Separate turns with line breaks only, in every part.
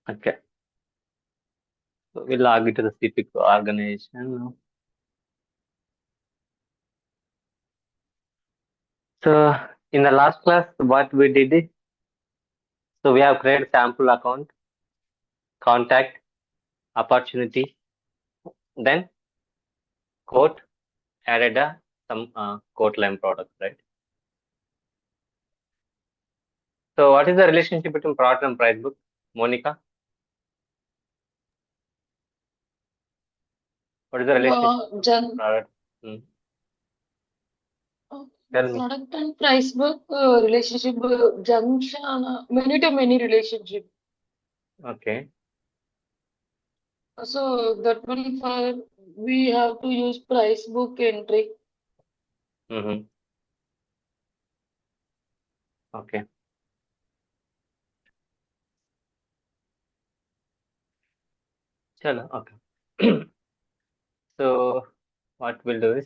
Okay. So we'll log it to the CPIC organization. So in the last class, what we did is, so we have created sample account, contact, opportunity, then quote, added some quote line product, right? So what is the relationship between product and price book, Monica? What is the relationship between product? Hmm. Tell me.
Product and price book relationship junction many to many relationship.
Okay.
So that one for we have to use price book entry.
Mm-hmm. Okay. Chalo. Okay. So what we'll do is,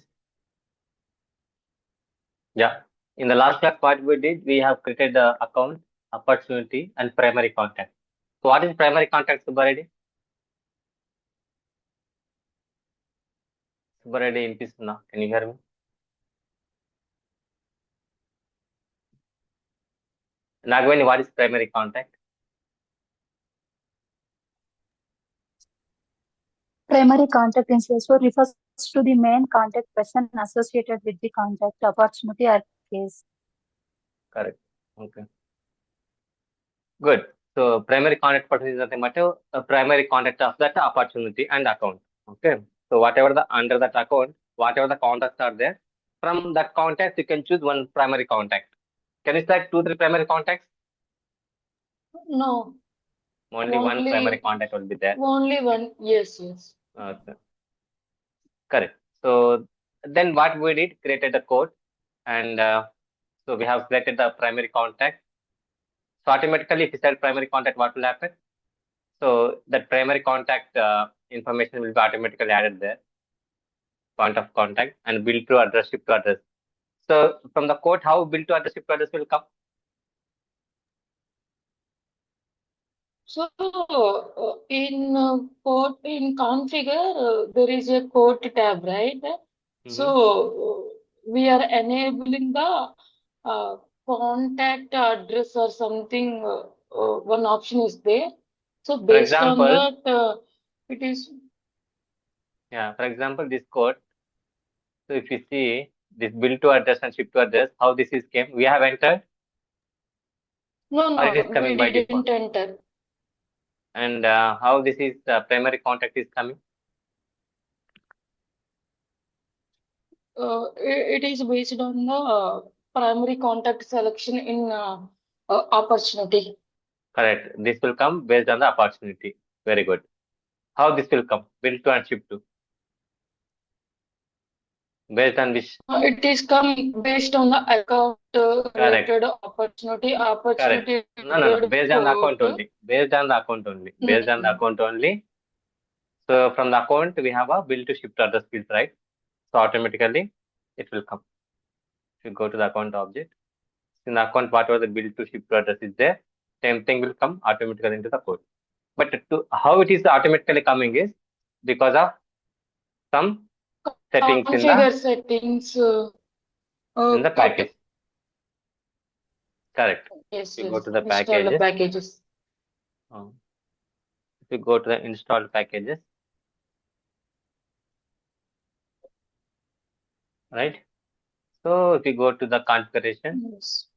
yeah. In the last class, what we did, we have created the account, opportunity, and primary contact. So what is primary contact, Subbareddy? Subbareddy వినిపిస్తుందా? Can you hear me? Nagavani, what is primary contact?
Primary contact in Salesforce refers to the main contact person associated with the contact opportunity or case.
Correct. Okay. Good. So primary contact person is nothing but a primary contact of that opportunity and account. Okay. So whatever the under that account, whatever the contacts are there, from that contact you can choose one primary contact. Can you select 2, 3 primary contacts?
No,
Only one primary
only
contact will be there.
only one. Yes, yes.
Okay. Correct. So then what we did, created a code, and so we have selected the primary contact. So automatically, if you select primary contact, what will happen? So that primary contact information will be automatically added there, point of contact, and bill to address, ship to address. So from the code, how bill to address, ship to address will come?
So in code in configure there is a code tab, right? So we are enabling the uh, contact address or something. One option is there. So
For
based on
example,
that, it is
yeah, for example, this code. So if you see this bill to address and ship to address, how this is came, we have entered, or it is
no, we
coming by default.
didn't enter.
And how this is primary contact is coming.
It is based on the primary contact selection in opportunity.
Correct. This will come based on the opportunity. Very good. How this will come? Bill to and ship to. Based on which?
It is come based on the account
Correct.
related opportunity,
Correct.
opportunity
No.
related
Based on the account
quote.
only. Based on the account only. Based on the
Mm.
account only. So from the account, we have a bill to ship to address field, right? So automatically it will come. If you go to the account object, in the account, whatever the bill to ship to address is there, same thing will come automatically into the code. But to how it is automatically coming is because of some settings
Configure settings.
in the
Okay.
package. Correct.
Yes,
If you go
yes.
to the
Install the
packages,
packages.
if you go to the installed packages, right? So if you go to the configuration,
Yes.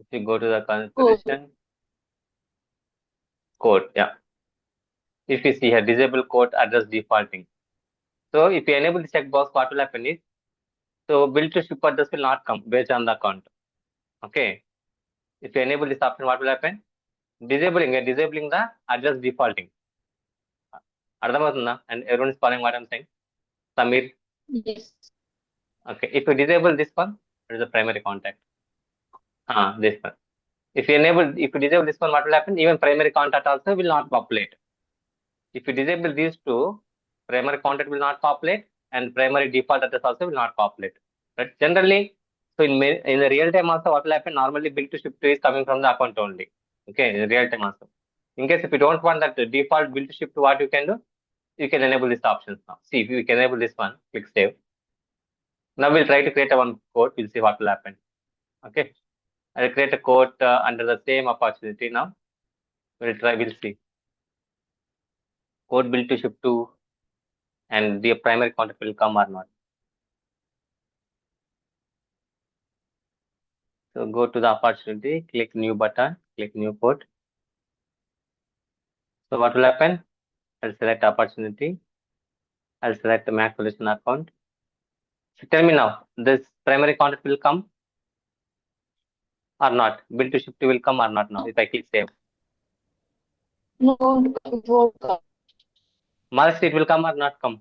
if you go to the
Code.
configuration code, yeah. If you see here, disable code address defaulting. So if you enable the checkbox, what will happen is, so bill to ship address will not come based on the account. Okay. If you enable this option, what will happen? Disabling the address defaulting. అర్థమవుతుందా? And everyone is following what I'm saying? Samir.
Yes.
Okay. If you disable this one, it is the primary contact. This one. If you disable this one, what will happen? Even primary contact also will not populate. If you disable these two, primary contact will not populate, and primary default address also will not populate. But generally, so in the real time also, what will happen? Normally, bill to ship to is coming from the account only. Okay, in real time also. In case if you don't want that default bill to ship to, what you can do? You can enable these options now. See, if you can enable this one, click save. Now we'll try to create a one code. We'll see what will happen. Okay, I'll create a code under the same opportunity now. We'll try. We'll see. Code bill to ship to, and the primary contact will come or not. So go to the opportunity, click new button, click new code. So what will happen? I'll select opportunity. I'll select the Mac solution account. So tell me now, this primary contact will come or not? Bill to ship to will come or not now if I click save?
No, it won't come.
Must it will come or not come?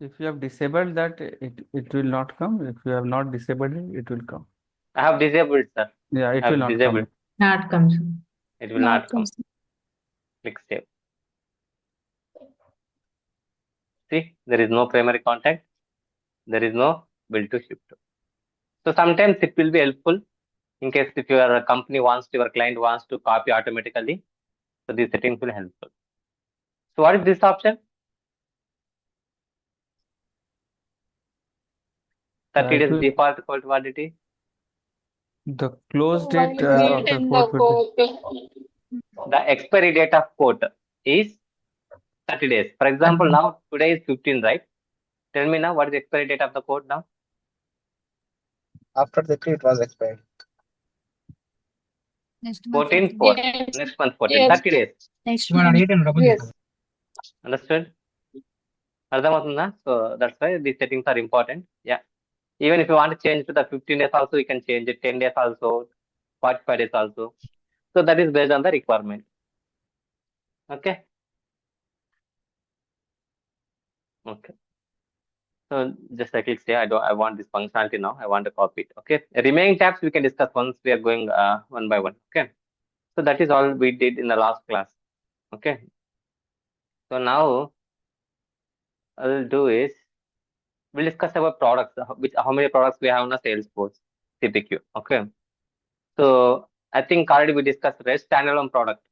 If you have disabled that, it will not come. If you have not disabled it, it will come.
I have disabled, sir.
Yeah, it
I
will
have
not
disabled.
come.
Not comes.
It will not come.
comes.
Click save. See, there is no primary contact. There is no bill to ship to. So sometimes it will be helpful in case if your company wants, your client wants to copy automatically. So these settings will helpful. So what is this option? 30 days default code validity.
The close
While
date of the
creating the
quote would be
code,
The expiry date of quote is 30 days. For example, now today is 15, right? Tell me now what is the expiry date of the quote now?
After the it was expired.
Next month
14,
14.
4.
yes,
Next month 14.
yes,
30 days.
Next
One
one.
8 and double
yes.
Understood? Ardhamatunna? So that's why these settings are important. Yeah. Even if you want to change to the 15 days also, you can change it, 10 days also, 45 days also. So that is based on the requirement. Okay. Okay. So just I click say I want this functionality now. I want to copy it. Okay. The remaining tabs we can discuss once we are going one by one. Okay. So that is all we did in the last class. Okay. So now I'll do is we'll discuss about products, how many products we have on a Salesforce CPQ. Okay. So I think already we discussed REST standalone product.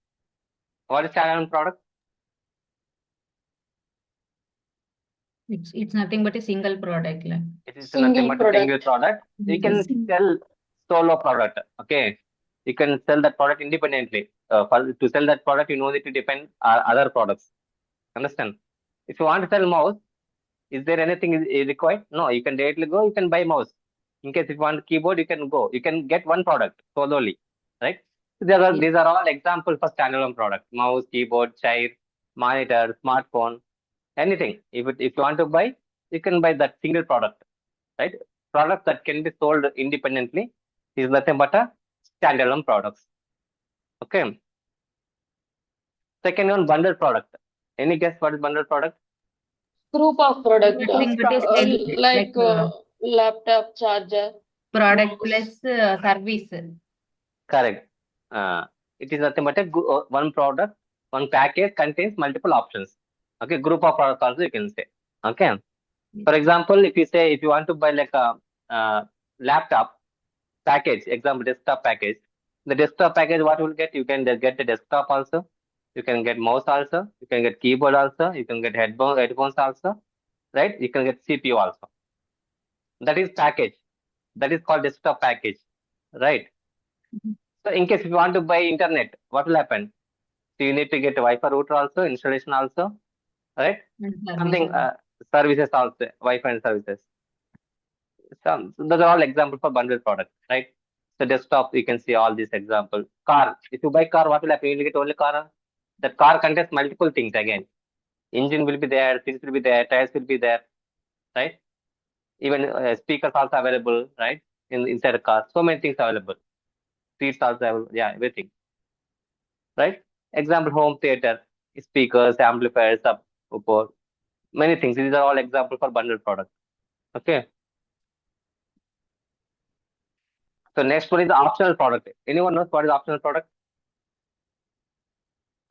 What is standalone product?
It's nothing but a single product. Like.
It is
Single
nothing but a single
product.
product. You can sell solo product. Okay. You can sell that product independently. To sell that product, you know need to depend on other products. Understand? If you want to sell mouse, is there anything is required? No, you can directly go, you can buy mouse. In case if you want keyboard, you can go. You can get one product solely, right? So these are all examples for standalone product. Mouse, keyboard, chair, monitor, smartphone, anything. If you want to buy, you can buy that single product, right? Products that can be sold independently is nothing but a standalone products. Okay. Second one, bundle product. Any guess what is bundle product?
Group of product,
Nothing but a single,
like laptop, charger.
Product plus service.
Correct. It is nothing but one product, one package contains multiple options. Okay, group of products also you can say. Okay. For example, if you want to buy like a laptop package, example desktop package, the desktop package what you will get? You can get the desktop also, you can get mouse also, you can get keyboard also, you can get headphones also, right? You can get CPU also. That is package. That is called desktop package, right? So in case if you want to buy internet, what will happen? So you need to get Wi-Fi router also, installation also, right? Something services also, Wi-Fi and services. So those are all examples for bundle products, right? So desktop, you can see all these examples. Car, if you buy car, what will happen? You will get only car. That car contains multiple things again. Engine will be there, seats will be there, tires will be there, right? Even speakers also available, right? Inside a car, so many things available. Seats also available, yeah, everything, right? Example, home theater, speakers, amplifiers, support, many things. These are all examples for bundle product. Okay. So next one is the optional product. Anyone knows what is optional product?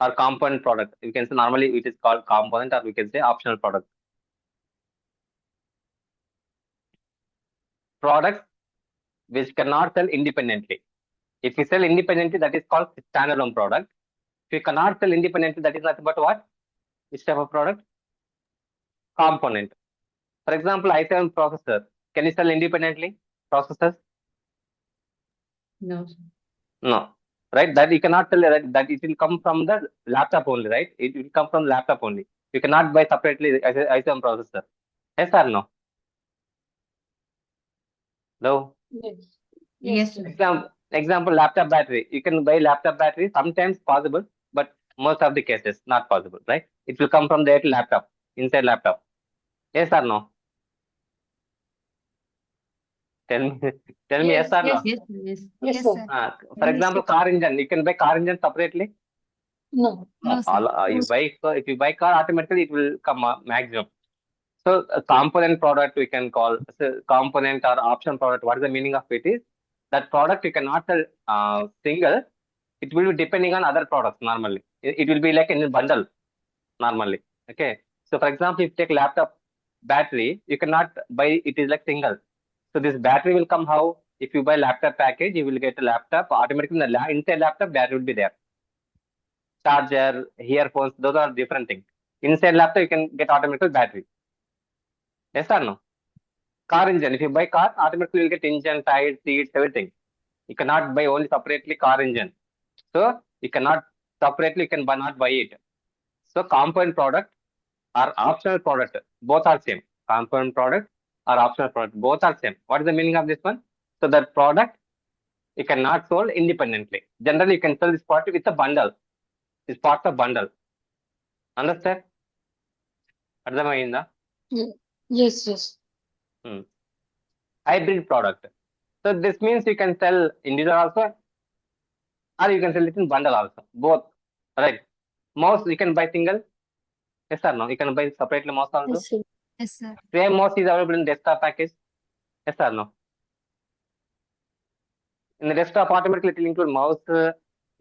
or component product. You can say normally it is called component, or we can say optional product. Products which cannot sell independently. If we sell independently, that is called standalone product. If you cannot sell independently, that is nothing but what? Which type of product? Component. For example, i7 processor. Can you sell independently? Processors?
No, sir.
No. Right? That you cannot tell that it will come from the laptop only, right? It will come from laptop only. You cannot buy separately i7 processor. Yes or no? No.
Yes.
Yes,
Yes.
sir.
Example, laptop battery. You can buy laptop battery. Sometimes possible, but most of the cases not possible, right? It will come from the laptop, inside laptop. Yes or no? Tell me, tell me yes
Yes.
or no.
Yes, yes.
Yes,
Yes,
sir.
sir.
For example, car engine. You can buy car engine separately.
No.
No, sir.
If you buy car, automatically it will come maximum. So a component product we can call component or option product. What is the meaning of it is that product you cannot sell single. It will be depending on other products normally. It will be like in a bundle normally. Okay. So for example, if you take laptop battery, you cannot buy it is like single. So this battery will come how? If you buy laptop package, you will get a laptop. Automatically in the inside laptop battery will be there. Charger, earphones, those are different things. Inside laptop, you can get automatically battery. Yes or no? Car engine. If you buy car, automatically you'll get engine, tires, seats, everything. You cannot buy only separately car engine. So you cannot separately, you can not buy it. So component product or optional product, both are same. Component product or optional product, both are same. What is the meaning of this one? So that product you cannot sold independently. Generally, you can sell this product with a bundle. It's part of bundle. Understand? అర్థమైందా?
Yes. Yes.
Hybrid product. So this means you can sell individual also, or you can sell it in bundle also. Both, right? Mouse you can buy single. Yes or no? You can buy separately mouse also.
Yes, sir. Yes, sir.
Same mouse is available in desktop package. Yes or no? In the desktop, automatically it will include mouse,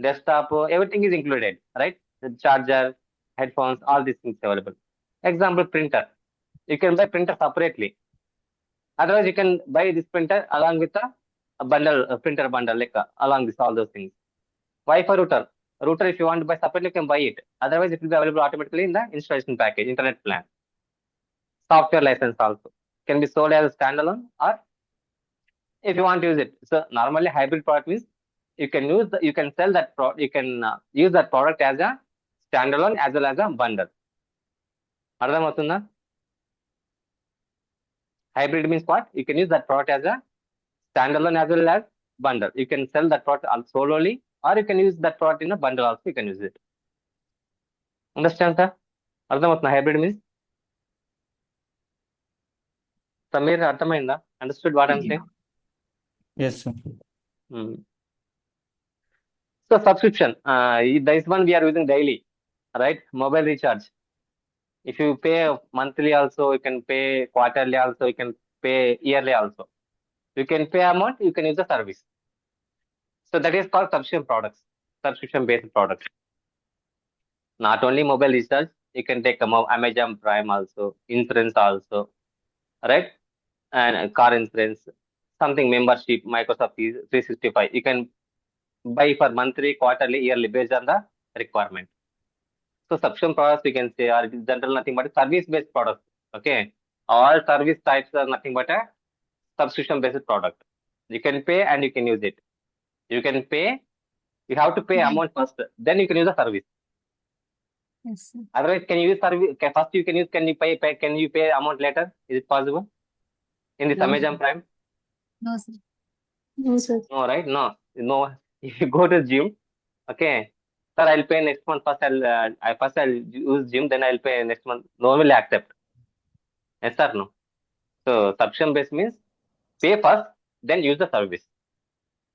desktop, everything is included, right? The charger, headphones, all these things available. Example, printer. You can buy printer separately. Otherwise, you can buy this printer along with a bundle, a printer bundle, like along with all those things. Wi-Fi router. Router, if you want to buy separately, you can buy it. Otherwise, it will be available automatically in the installation package, internet plan. Software license also can be sold as a standalone, or if you want to use it. So normally, hybrid product means you can use you can sell that product, you can use that product as a standalone as well as a bundle. అర్థమవుతుందా? Hybrid means what? You can use that product as a standalone as well as bundle. You can sell that product solely, or you can use that product in a bundle also. You can use it. Understand, sir? అర్థమవుతుందా hybrid means? Samir, అర్థమైందా? Understood what I'm saying?
Yes, sir.
So subscription. This one we are using daily, right? Mobile recharge. If you pay monthly also, you can pay quarterly also, you can pay yearly also. You can pay amount, you can use the service. So that is called subscription products, subscription based products. Not only mobile recharge, you can take Amazon Prime also, insurance also, right? And car insurance, something membership, Microsoft 365. You can buy for monthly, quarterly, yearly based on the requirement. So subscription products we can say are general nothing but service based products. Okay. All service types are nothing but a subscription based product. You can pay and you can use it. You can pay, you have to pay amount first, then you can use the service.
Yes, sir.
Otherwise, can you use service first you can use, can you pay can you pay amount later? Is it possible? In this
No,
Amazon
sir.
Prime?
No, sir. No, sir.
No, right? No. No. If you go to gym, okay. Sir, I'll pay next month. First I'll use gym, then I'll pay next month. Normally accept. Yes or no? So subscription based means pay first, then use the service.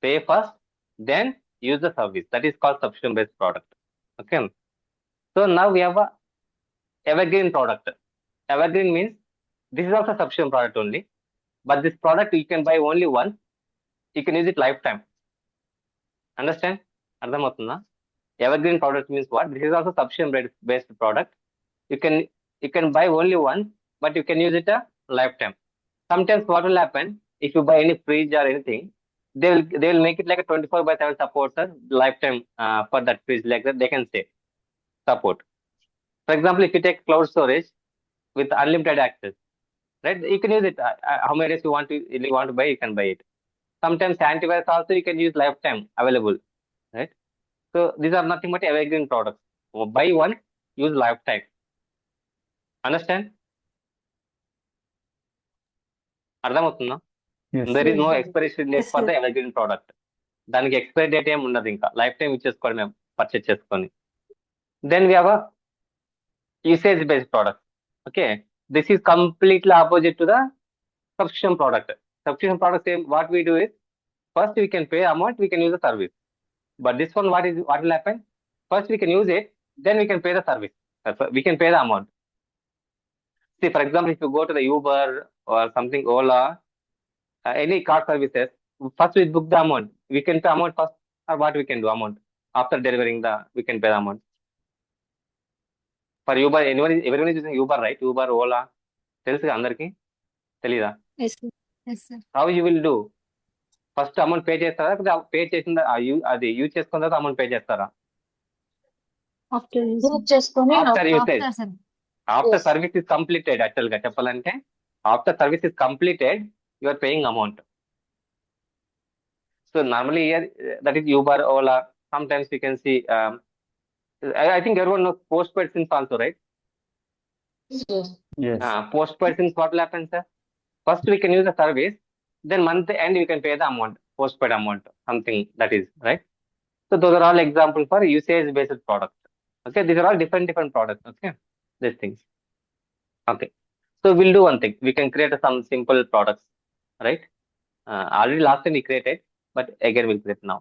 Pay first, then use the service. That is called subscription based product. Okay. So now we have a evergreen product. Evergreen means this is also subscription product only, but this product you can buy only once. You can use it lifetime. Understand? అర్థమవుతుందా? Evergreen product means what? This is also subscription-based product. You can buy only once, but you can use it a lifetime. Sometimes what will happen if you buy any fridge or anything, they will make it like a 24/7 support, sir, lifetime for that fridge, like that they can say support. For example, if you take cloud storage with unlimited access, right? You can use it. How many days you want to buy, you can buy it. Sometimes antivirus also you can use lifetime available, right? So these are nothing but evergreen products. So buy one, use lifetime. Understand? అర్థమవుతుందా?
Yes.
There is no
Yes.
expiration date
Yes,
for
sir.
the evergreen product. దానికి expiry date ఏమి ఉండదు, ఇంకా life time ఇచ్చేసుకోండి మేము purchase చేసుకొని. Then we have usage based product. Okay, this is completely opposite to the subscription product. Subscription product, same, what we do is first we can pay amount, we can use the service. But this one, what will happen? First we can use it, then we can pay the service. We can pay the amount. See, for example, if you go to the Uber or something, Ola, any car services, first we book the amount. We can pay amount first, or what we can do amount after delivering we can pay the amount. For Uber, everyone is using Uber, right? Uber, Ola, తెలుసు అందరికి తెలీదా?
Yes, sir.
Yes, sir.
How you will do? First amount pay చేస్తారా, pay చేసిన అది use చేసుకున్న తర్వాత amount pay చేస్తారా?
After using.
Use చేసుకొని
after usage,
After, sir.
After
Yes.
Service is completed. Actual గా చెప్పాలంటే after service is completed, you are paying amount. So normally year that is Uber, Ola. Sometimes you can see, I think everyone knows postpaid SIMs also, right?
Yes.
Yes.
Postpaid SIMs, what will happen, sir? First we can use the service, then month end we can pay the amount, postpaid amount, something that is, right? So those are all examples for usage based products. Okay, these are all different products. Okay, these things. Okay, so we'll do one thing. We can create some simple products, right? Already last time we created, but again we'll create now.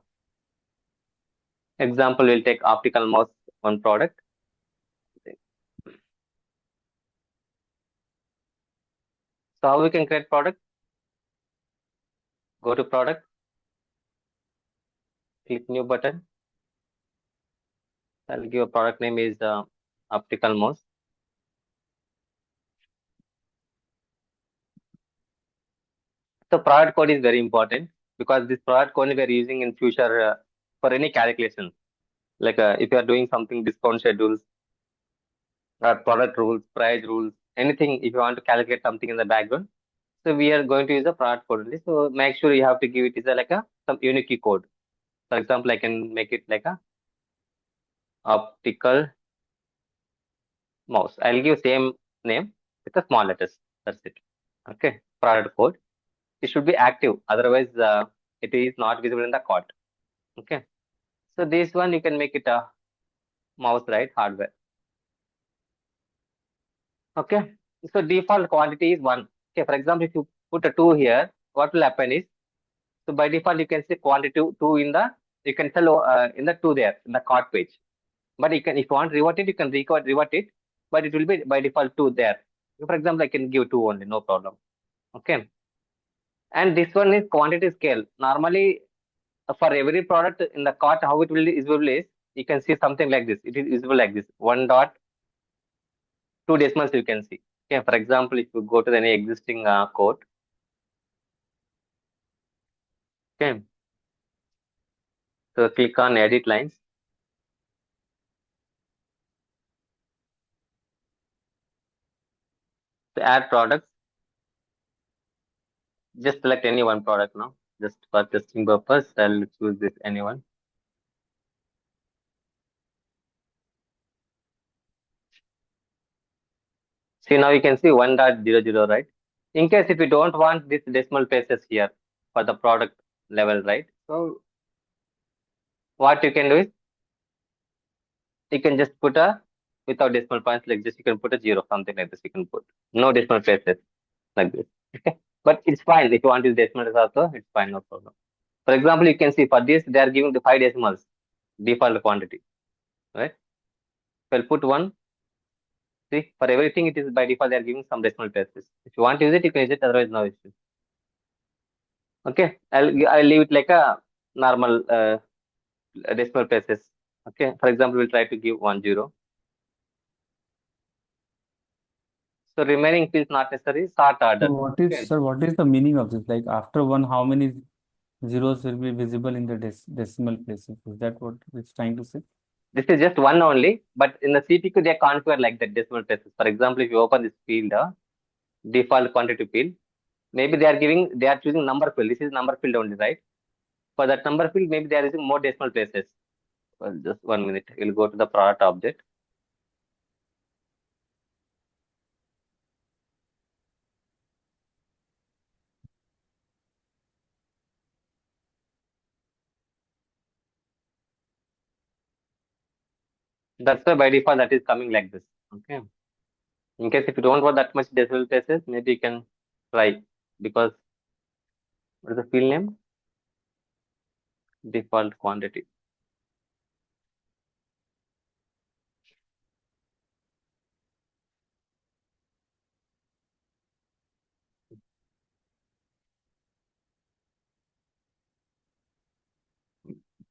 Example, we'll take optical mouse, one product. So how we can create product? Go to product, click new button. I'll give a product name is optical mouse. So product code is very important because this product code we are using in future for any calculation. Like if you are doing something, discount schedules, product rules, price rules, anything, if you want to calculate something in the background. So we are going to use the product code only. So make sure you have to give it is like some unique code. For example, I can make it like a optical mouse. I'll give same name with the small letters. That's it. Okay, product code. It should be active. Otherwise, it is not visible in the code. Okay. So this one you can make it a mouse, right? Hardware. Okay. So default quantity is 1. Okay. For example, if you put a 2 here, what will happen is, so by default you can see quantity 2 in the, you can tell in the 2 there in the cart page. But you can, if you want to revert it, you can revert it, but it will be by default 2 there. For example, I can give 2 only, no problem. Okay. And this one is quantity scale. Normally, for every product in the cart, how it will is visible is, you can see something like this. It is visible like this. 1.2 decimals you can see. Okay. For example, if you go to any existing code. Okay. So click on edit lines. To add products, just select any one product now. Just for testing purpose, I'll choose this anyone. See, now you can see 1.00, right? In case if you don't want this decimal places here for the product level, right? So what you can do is, you can just put a, without decimal points like this, you can put a 0, something like this. You can put no decimal places like this. Okay, but it's fine if you want to use decimals also, it's fine, no problem. For example, you can see for this they are giving the 5 decimals default quantity, right? So I'll put 1. See, for everything it is by default they are giving some decimal places. If you want to use it, you can use it. Otherwise, no issue. Okay, I'll leave it like a normal decimal places Okay, for example, we'll try to give 10. So remaining fields not necessary, sort order.
So what is,
Okay.
sir, what is the meaning of this? Like after one, how many zeros will be visible in the decimal places? Is that what it's trying to say?
This is just one only, but in the CPQ they configure like that decimal places. For example, if you open this field, default quantity field, maybe they are choosing number field. This is number field only, right? For that number field, maybe they are using more decimal places. Well, just 1 minute. We'll go to the product object. That's why by default that is coming like this. Okay. In case if you don't want that much decimal places, maybe you can try, because what is the field name? Default quantity.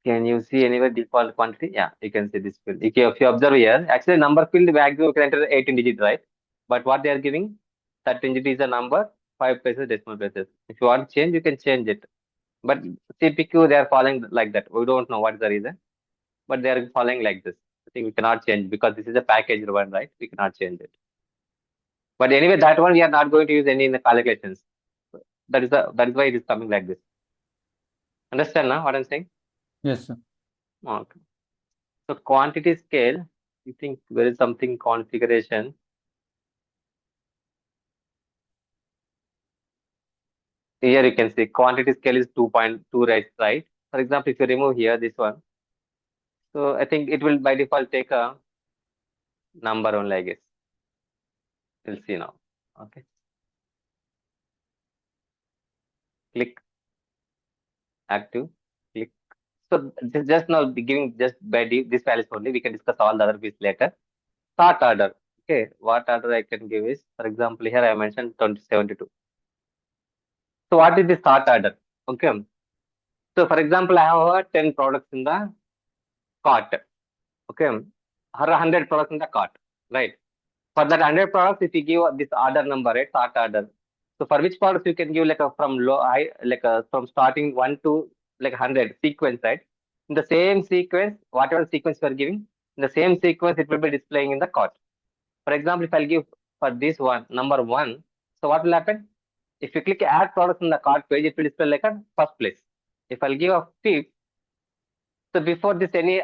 Can you see anywhere default quantity? Yeah, you can see this field. If you observe here, actually number field maximum you can enter 18 digit, right? But what they are giving, 13 digit is a number, 5 places decimal places. If you want to change, you can change it. But CPQ they are following like that. We don't know what is the reason, but they are following like this. I think we cannot change because this is a packaged one, right? We cannot change it. But anyway, that one we are not going to use any in the calculations. That is why it is coming like this. Understand now what I'm saying?
Yes, sir.
Okay. So quantity scale, you think there is something configuration. Here you can see quantity scale is 2.2, right? For example, if you remove here this one, so I think it will by default take a number only, I guess. We'll see now. Okay. Click active. Click. So just now giving just by this values only. We can discuss all the other bits later. Start order. Okay. What order I can give is, for example, here I mentioned 2072. So what is the start order? Okay. So for example, I have 10 products in the cart. Okay. 100 products in the cart. Right. For that 100 products, if you give this order number, right, start order. So for which products you can give like a from low high, like a from starting 1 to like 100 sequence, right? In the same sequence, whatever sequence you are giving, in the same sequence, it will be displaying in the cart. For example, if I'll give for this one, number 1, so what will happen? If you click add products in the cart page, it will display like a first place. If I'll give a fifth, so before this, any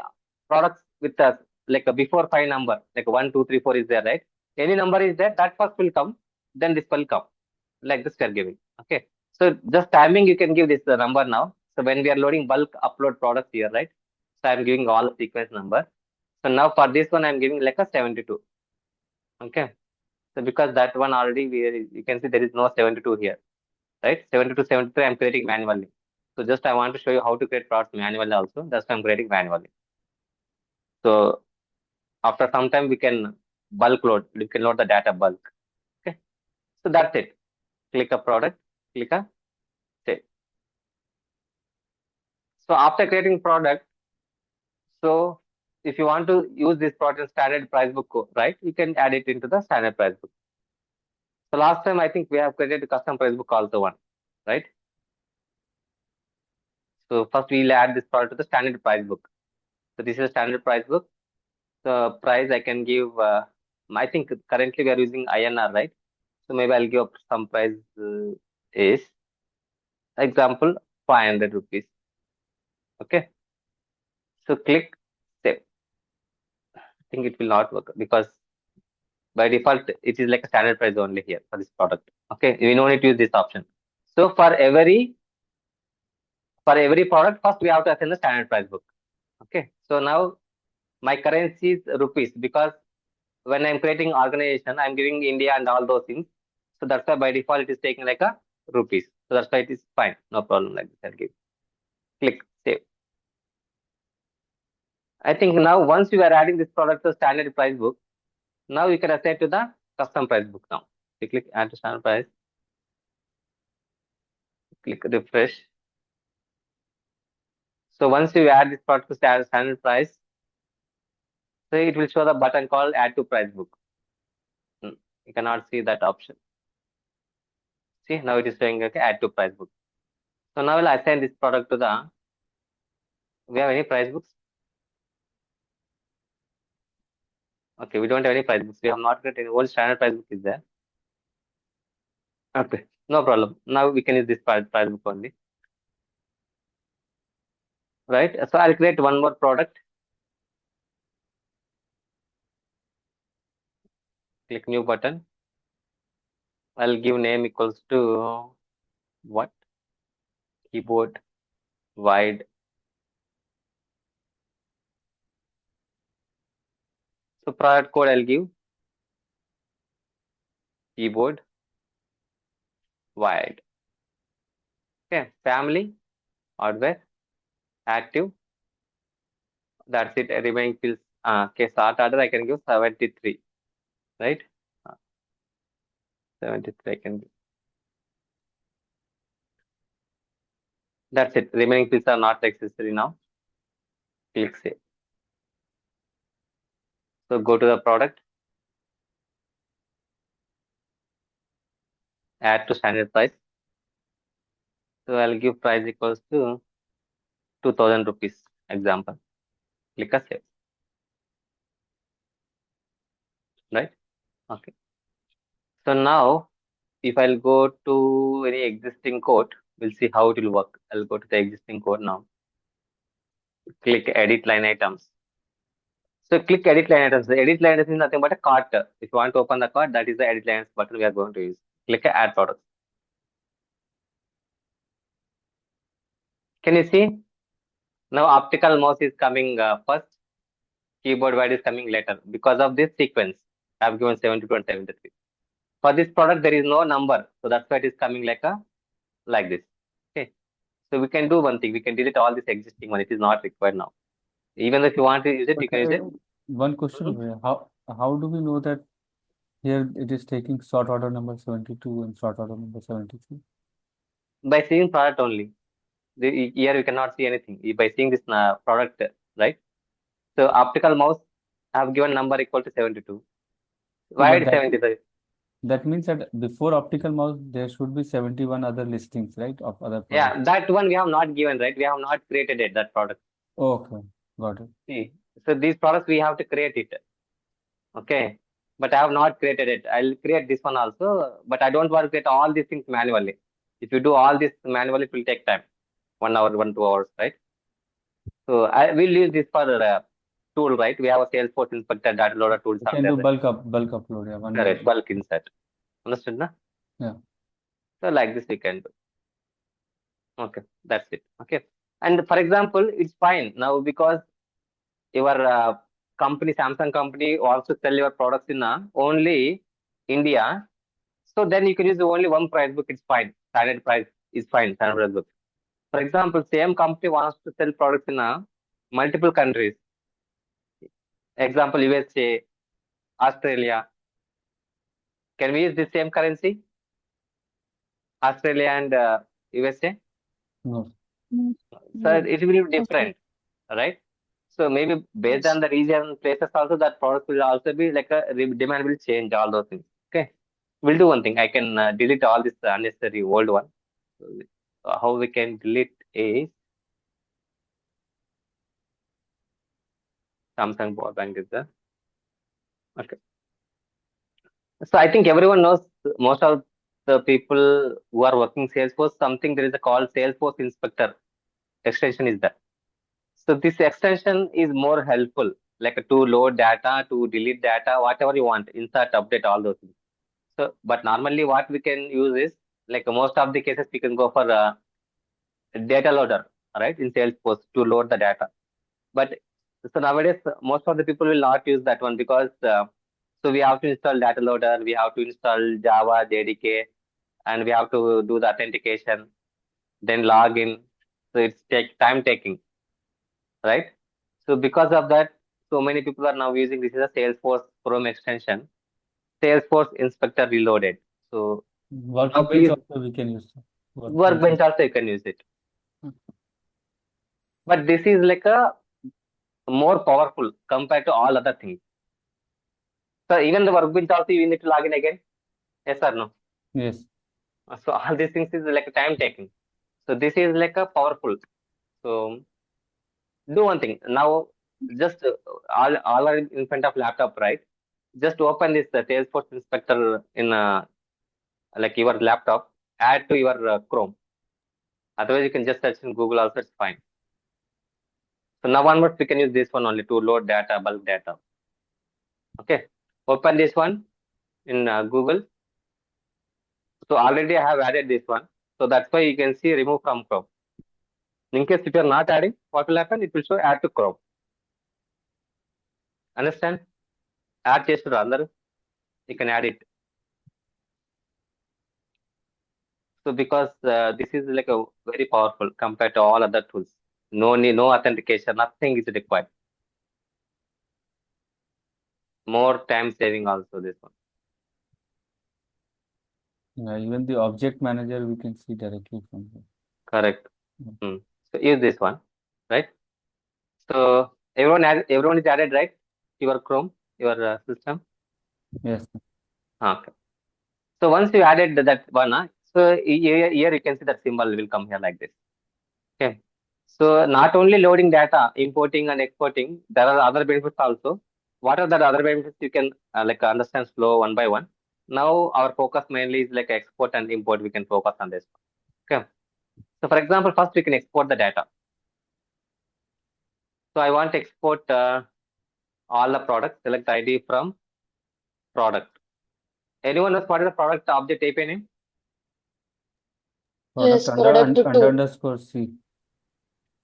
products with us, like a before 5 number, like 1, 2, 3, 4 is there, right? Any number is there, that first will come, then this will come. Like this we are giving. Okay. So just timing, you can give this number now. So when we are loading bulk upload products here, right? So I'm giving all the sequence number. So now for this one, I'm giving like a 72. Okay. So because that one already, you can see there is no 72 here, right? 72, 73, I'm creating manually. So just I want to show you how to create products manually also. That's why I'm creating manually. So after some time, we can bulk load. We can load the data bulk. Okay. So that's it. Click a product, click a save. So after creating product, so if you want to use this product standard price book code, right, you can add it into the standard price book. So last time I think we have created a custom price book also one, right? So first we'll add this product to the standard price book. So this is a standard price book. The price I can give, I think currently we are using INR, right? So maybe I'll give some price is example 500 rupees. Okay. So click save. I think it will not work because by default it is like a standard price only here for this product. Okay. We don't need to use this option. So for every product, first we have to assign the standard price book. Okay. So now my currency is rupees because when I'm creating organization, I'm giving India and all those things. So that's why by default it is taking like a rupees. So that's why it is fine. No problem like this. I'll give. Click save. I think now once you are adding this product to standard price book, now you can assign to the custom price book now. You click add to standard price, click refresh. So once you add this product to standard price, So it will show the button called add to price book. You cannot see that option. See, now it is showing okay, add to price book. So now I'll assign this product to the, we have any price books? Okay, we don't have any price books. We have not got any, only standard price book is there. Okay, no problem. Now we can use this price book only. Right, so I'll create one more product. Click new button. I'll give name equals to what? Keyboard wide. So product code I'll give keyboard wide. Okay, family, hardware, active. That's it. Remaining fields. Okay, start order I can give 73. Right? 73 I can give. That's it. Remaining fields are not necessary now. Click save. So go to the product. Add to standard price. So I'll give price equals to 2000 rupees. Example. Click a save. Right? Okay. So now if I'll go to any existing code, we'll see how it will work. I'll go to the existing code now. Click edit line items. So click edit line items. The edit line items is nothing but a cart. If you want to open the cart, that is the edit lines button we are going to use. Click add products. Can you see? Now optical mouse is coming first. Keyboard wide is coming later. Because of this sequence, I have given 72 and 73. For this product, there is no number. So that's why it is coming like this. Okay. So we can do one thing. We can delete all this existing one. It is not required now. Even if you want to use it, you can use it.
One question, Bhaiya. How do we know that here it is taking sort order number 72 and sort order number 73?
By seeing product only. Here we cannot see anything. By seeing this product, right? So optical mouse, I have given number equal to 72. Wide 75.
That means that before optical mouse, there should be 71 other listings, right? Of other products.
Yeah, that one we have not given, right? We have not created it, that product.
Okay, got it.
See, so these products we have to create it. Okay. But I have not created it. I'll create this one also, but I don't want to create all these things manually. If you do all this manually, it will take time. 1 hour, 2 hours, right? So I will use this for tool, right? We have a Salesforce inspector data loader tools.
You can do bulk upload, yeah.
Correct, bulk insert. Understood, na?
Yeah.
So like this we can do. Okay, that's it. Okay. And for example, it's fine now because your company, Samsung company, wants to sell your products in only India. So then you can use only one price book. It's fine. Standard price is fine. Standard price book. For example, same company wants to sell products in multiple countries. Example, USA, Australia. Can we use the same currency? Australia and USA?
No.
So it will be different, right? So maybe based on the region, places also, that product will also be like a demand will change, all those things. Okay. We'll do one thing. I can delete all this unnecessary old one. So how we can delete is Samsung Power Bank is there. Okay. So I think everyone knows, most of the people who are working Salesforce, something there is a called Salesforce Inspector extension is there. So this extension is more helpful, like to load data, to delete data, whatever you want, insert, update, all those things. So, but normally what we can use is, like most of the cases, we can go for a data loader, right, in Salesforce to load the data. But so nowadays, most of the people will not use that one because so we have to install data loader, we have to install Java, JDK, and we have to do the authentication, then log in. So it's time taking, right? So because of that, so many people are now using this is a Salesforce Chrome extension, Salesforce Inspector Reloaded. So
Workbench also we can use.
Workbench also you can use it. But this is like a more powerful compared to all other things. So even the workbench also you need to log in again. Yes or no?
Yes.
So all these things is like a time taking. So this is like a powerful. So do one thing now. Just all are in front of laptop, right? Just open this Salesforce inspector in like your laptop. Add to your Chrome. Otherwise, you can just search in Google. Also, it's fine. So now onwards, we can use this one only to load data, bulk data. Okay. Open this one in Google. So already I have added this one. So that's why you can see remove from Chrome. In case if you're not adding, what will happen? It will show add to Chrome. Understand? Add చేస్తారు అందరూ. You can add it. So because this is like a very powerful compared to all other tools. No need, no authentication, nothing is required. More time saving also this one.
Even the object manager we can see directly from here.
Correct. So use this one, right? So everyone is added, right? Your Chrome, your system.
Yes.
Okay. So once you added that one, so here you can see that symbol will come here like this. Okay. So not only loading data, importing and exporting, there are other benefits also. What are the other benefits you can like understand slow one by one. Now our focus mainly is like export and import. We can focus on this. Okay. So for example, first we can export the data. So I want to export all the products. Select ID from product. Anyone knows what is the product object API name?
Yes,
Product
product
under
two.
underscore C.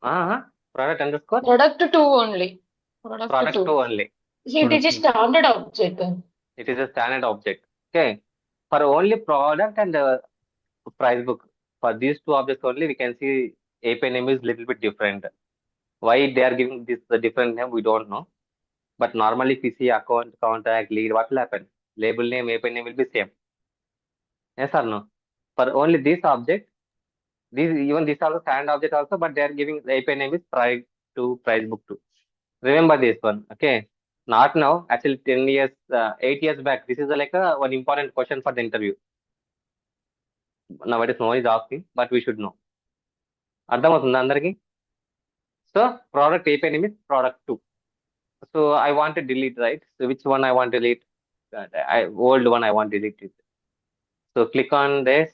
Product underscore
Product two only. Product
product
two.
two only.
It is a standard object.
It is a standard object. Okay. For only product and price book. For these two objects only, we can see API name is little bit different. Why they are giving this the different name, we don't know. But normally, if we see account, contact, lead, what will happen? Label name, API name will be same. Yes or no? For only this object, even this also standard object also, but they are giving the API name is price to price book two. Remember this one, okay? Not now. Actually, 10 years, 8 years back. This is like one important question for the interview. Nowadays, no one is asking, but we should know. అర్థమవుతుందా అందరికి? So product API name is product 2. So I want to delete, right? So which one I want to delete? Old one I want to delete it. So click on this.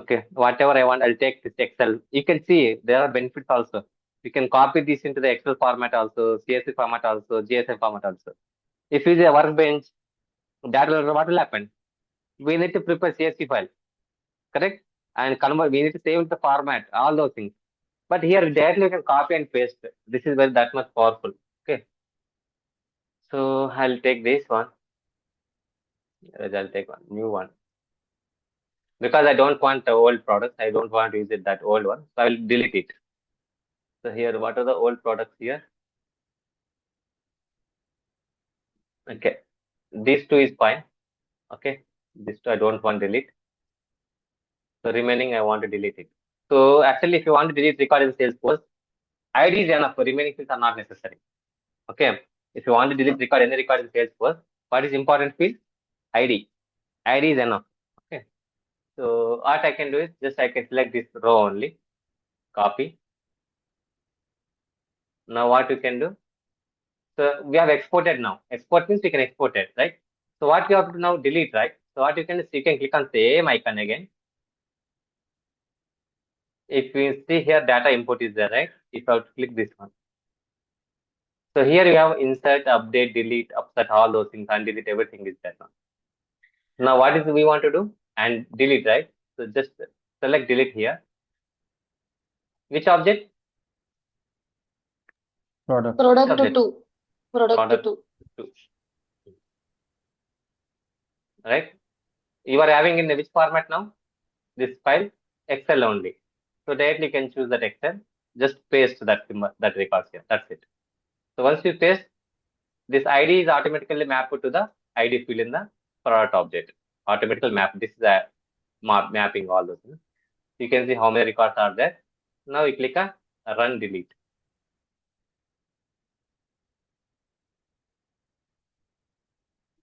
Okay, whatever I want, I'll take this Excel. You can see there are benefits also. You can copy this into the Excel format also, CSV format also, JSF format also. If it is a workbench, what will happen? We need to prepare CSV file, correct? And convert. We need to save the format, all those things. But here directly you can copy and paste. This is very that much powerful. Okay. So I'll take this one. I'll take one new one. Because I don't want the old products. I don't want to use it that old one. So I will delete it. So here, what are the old products here? Okay. These two is fine. Okay. These two I don't want to delete. So remaining I want to delete it. So actually if you want to delete record in Salesforce, ID is enough. Remaining fields are not necessary. Okay. If you want to delete record any record in Salesforce, what is important field? ID. ID is enough. Okay. So what I can do is just I can select this row only, copy. Now what you can do? So we have exported now. Export means we can export it, right? So what you have to now delete, right? So what you can do is you can click on same icon again. If you see here, data import is there, right? If I have to click this one. So here you have insert, update, delete, upset, all those things, and delete, everything is there now. Now what is we want to do? And delete, right? So just select delete here. Which object?
Product.
Product
Subject.
two. Product
Product
two.
2. Right? You are having in which format now? This file, Excel only. So directly you can choose that Excel. Just paste that records here. That's it. So once you paste, this ID is automatically mapped to the ID field in the product object. Automatical map. This is a mapping all those things. You can see how many records are there. Now you click on run delete.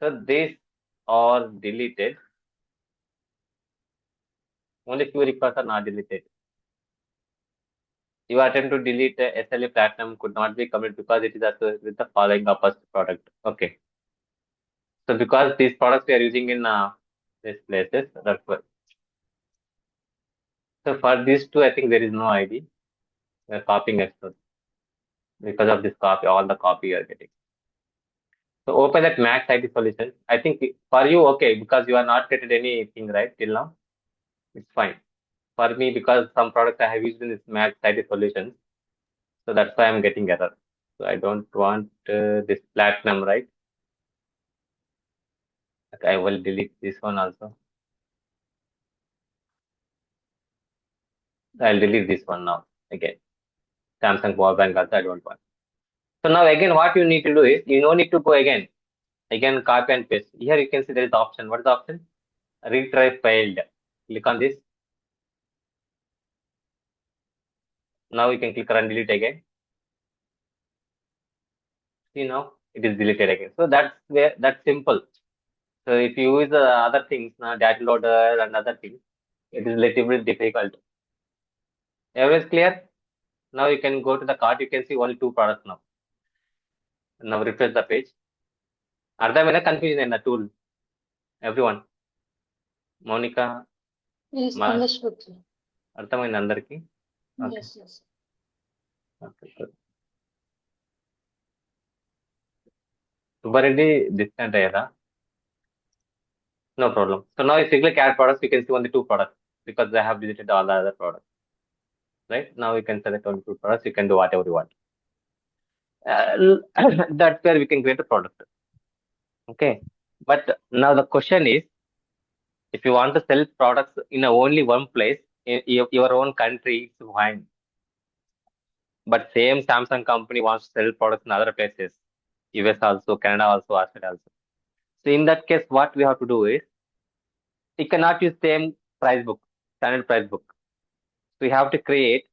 So these are deleted. Only few records are not deleted. Your attempt to delete SLA Platinum could not be completed because it is associated with the following opposite product. Okay. So because these products we are using in these places, that's why. So for these two, I think there is no ID. We are copying extras because of this copy, all the copy you are getting. So open that Max ID solution. I think for you, okay, because you are not created anything right till now, it's fine. For me, because some products I have used in this Max ID solution, so that's why I'm getting error. So I don't want this platinum, right? Okay, I will delete this one also. I'll delete this one now again. Samsung power bank also I don't want. So now again, what you need to do is you no need to go again. Again, copy and paste. Here you can see there is option. What is the option? Retry failed. Click on this. Now you can click run delete again. See now it is deleted again. So that's simple. So if you use other things, data loader and other things, it is relatively difficult. Everything clear? Now you can go to the cart. You can see only two products now. Now refresh the page. అర్థమైనా confusion అయిన టూల్ everyone Monika
Yes,
మా
understood, sir.
అర్థమైంది అందరికి okay
Yes, yes.
Subba Reddy discount అయ్యారా no problem so now if you click add products you can see only two products because they have visited all the other products right now you can select only two products you can do whatever you want that's where we can create a product okay but now the question is if you want to sell products in only one place in your own country it's fine but same Samsung company wants to sell products in other places US also Canada also Australia also so in that case what we have to do is we cannot use same price book standard price book we have to create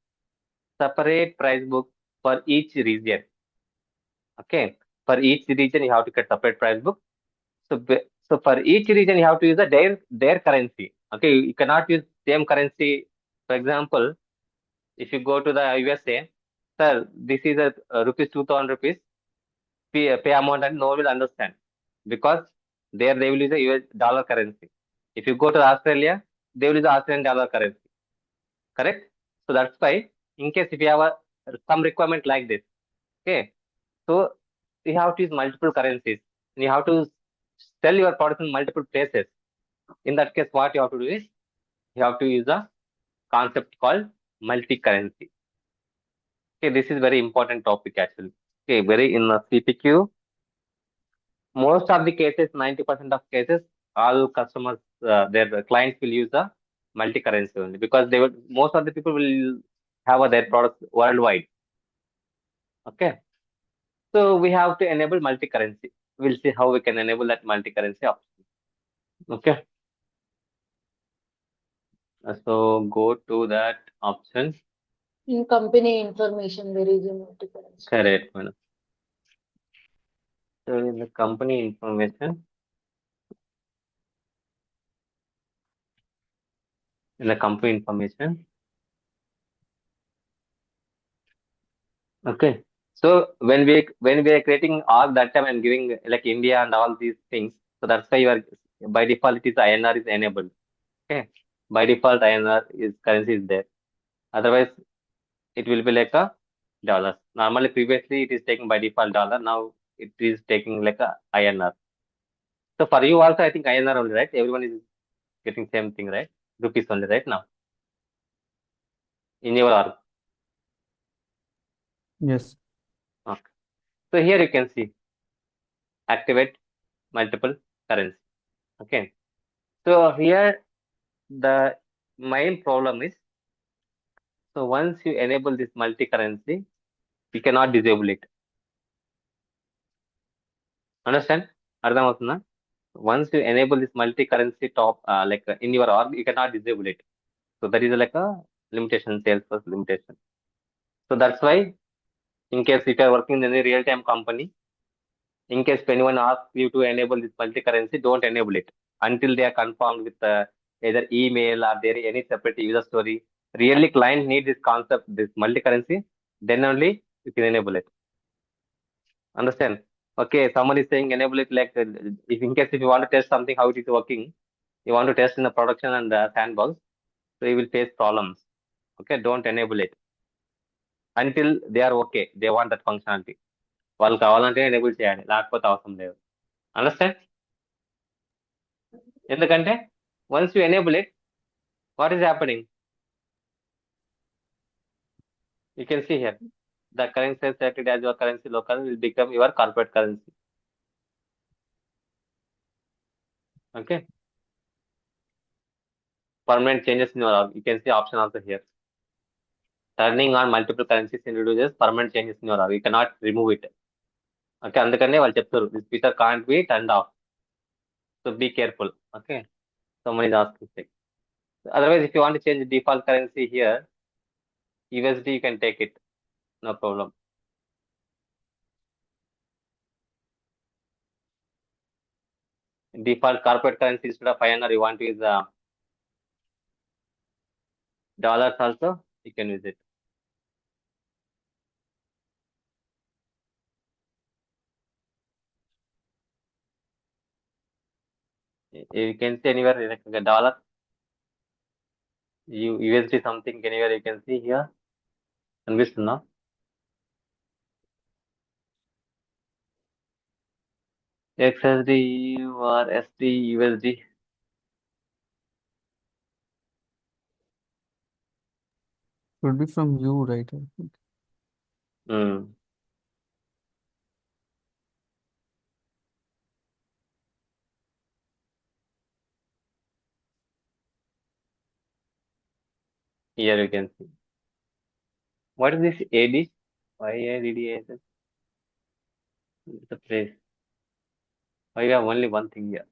separate price book for each region okay for each region you have to create separate price book so so for each region you have to use their currency okay you cannot use same currency for example if you go to the USA sir this is a rupees 2000 rupees pay amount and no one will understand because there they will use a US dollar currency if you go to Australia they will use the Australian dollar currency correct so that's why in case if you have some requirement like this okay so you have to use multiple currencies and you have to sell your products in multiple places in that case what you have to do is you have to use a concept called multi-currency okay this is very important topic actually okay very in the CPQ most of the cases 90% of cases all customers their clients will use the multi-currency only because they would most of the people will have their products worldwide okay so we have to enable multi-currency we'll see how we can enable that multi-currency option okay so go to that option
In company information, there is a multi-currency.
correct madam so in the company information okay so when we are creating all that time and giving like India and all these things so that's why you are by default it is INR is enabled okay by default INR is currency is there otherwise it will be like a dollar normally previously it is taken by default dollar now it is taking like a INR so for you also I think INR only right everyone is getting same thing right rupees only right now in your org
Yes.
okay so here you can see activate multiple currency okay so here the main problem is so once you enable this multi-currency you cannot disable it understand అర్థమవుతుందా once you enable this multi-currency top like in your org you cannot disable it so that is like a limitation Salesforce limitation so that's why in case if you are working in a real-time company In case if anyone asks you to enable this multi-currency, don't enable it until they are confirmed with either email or there any separate user story. Really, client need this concept, this multi-currency, then only you can enable it. Understand? Okay, someone is saying enable it like if in case if you want to test something how it is working, you want to test in the production and the sandbox, so you will face problems. Okay, don't enable it until they are okay. They want that functionality. వాళ్ళు కావాలంటే enable చేయాలి లేకపోతే అవసరం లేదు understand ఎందుకంటే once you enable it what is happening you can see here the currency selected as your currency local will become your corporate currency okay permanent changes in your org. You can see option also here. Turning on multiple currencies introduces permanent changes in your org. You cannot remove it. Okay, అందుకనే వాళ్ళు చెప్తారు this feature can't be turned off. So be careful. Okay. Someone is asking. Otherwise, if you want to change the default currency here, USD you can take it. No problem. Default corporate currency instead of INR, you want to use dollars also, you can use it. You can see anywhere like a dollar, USD something anywhere you can see here. అనిపిస్తుందా XSD or SD USD
Should be from you, right? I think.
Here you can see. What is this AD? Why ADD? The place. Why you have only one thing here?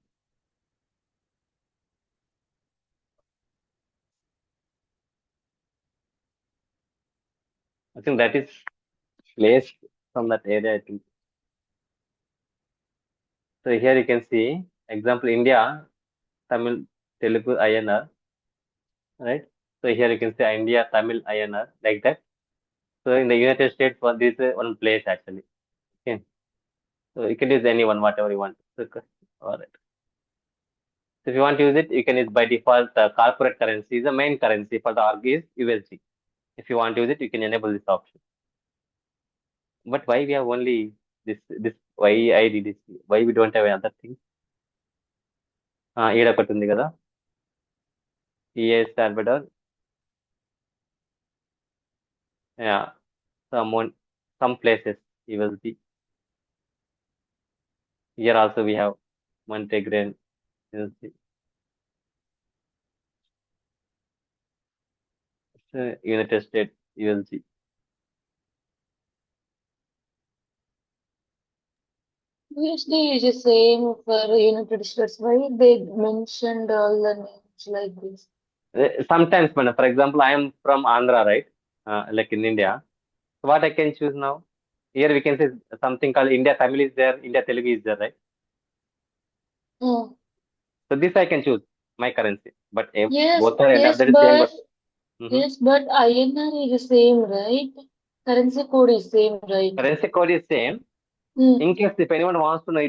I think that is placed from that area, I think. So here you can see, example, India, Tamil, Telugu, INR, right? So here you can see India, Tamil, INR, like that. So in the United States, for this one place actually. Okay. So you can use any one, whatever you want. All right. So if you want to use it, you can use by default corporate currency. The main currency for the org is USD. If you want to use it, you can enable this option. But why we have only this? Why I did this? Why we don't have other things? ఈడ ఒకటి ఉంది కదా ES Salvador. Yeah, some places USD. Here also we have Montenegrin USD. United States USD.
USD is the same for United States. Why they mentioned all the names like this?
Sometimes, for example, I am from Andhra, right? Like in India. So what I can choose now? Here we can say something called India Tamil is there, India Telugu is there, right? So this I can choose my currency. But if
Yes,
both are
yes,
that is same.
but yes, but INR is the same, right? Currency code is same, right?
Currency code is same. In case if anyone wants to know,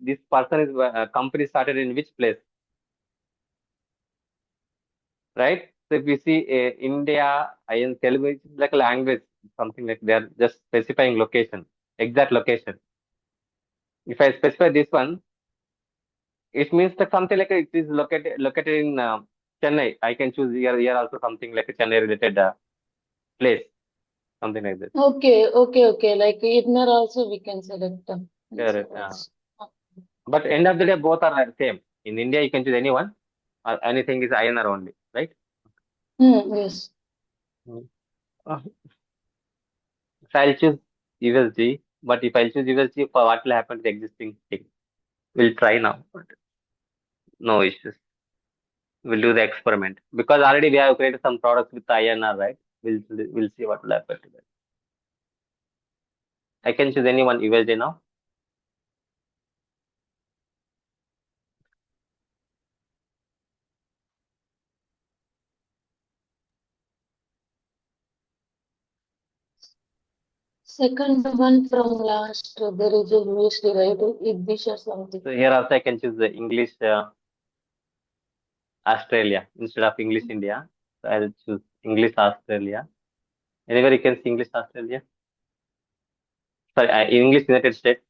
this person is company started in which place, right? So if you see India, in Telugu, it's like a language, something like they are just specifying location, exact location. If I specify this one, it means that something like it is located in Chennai. I can choose here also something like a Chennai related place, something like that.
Okay. Like INR also we can select them.
Correct. But end of the day, both are same. In India, you can choose anyone, or anything is INR only, right?
Yes.
So I'll choose USD, but if I'll choose USD, for what will happen to the existing thing? We'll try now, but no issues. We'll do the experiment because already we have created some products with INR, right? We'll see what will happen to that. I can choose anyone USD now.
Second one from last, there is a USD, right? English or something.
So here also I can choose the English Australia instead of English India. So I'll choose English Australia. Anywhere you can see English Australia. Sorry, English United States.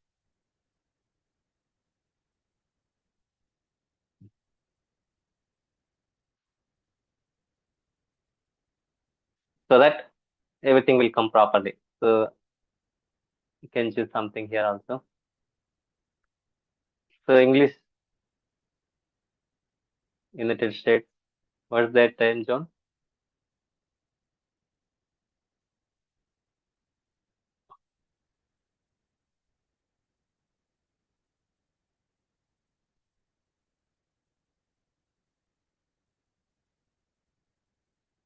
So that everything will come properly. So you can choose something here also. So English United States. What's that time zone?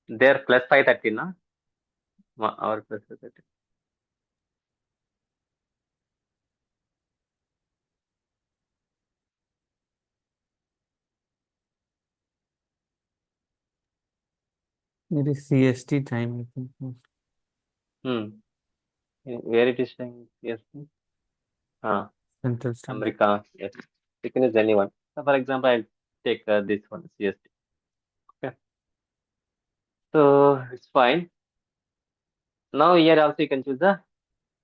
There plus 5:30, na? Or plus 5:30.
It is CST time, I think.
Where it is saying yes.
Central Standard.
America. Yes. You can use anyone. So for example, I'll take this one, CST. Okay. So it's fine. Now here also you can choose the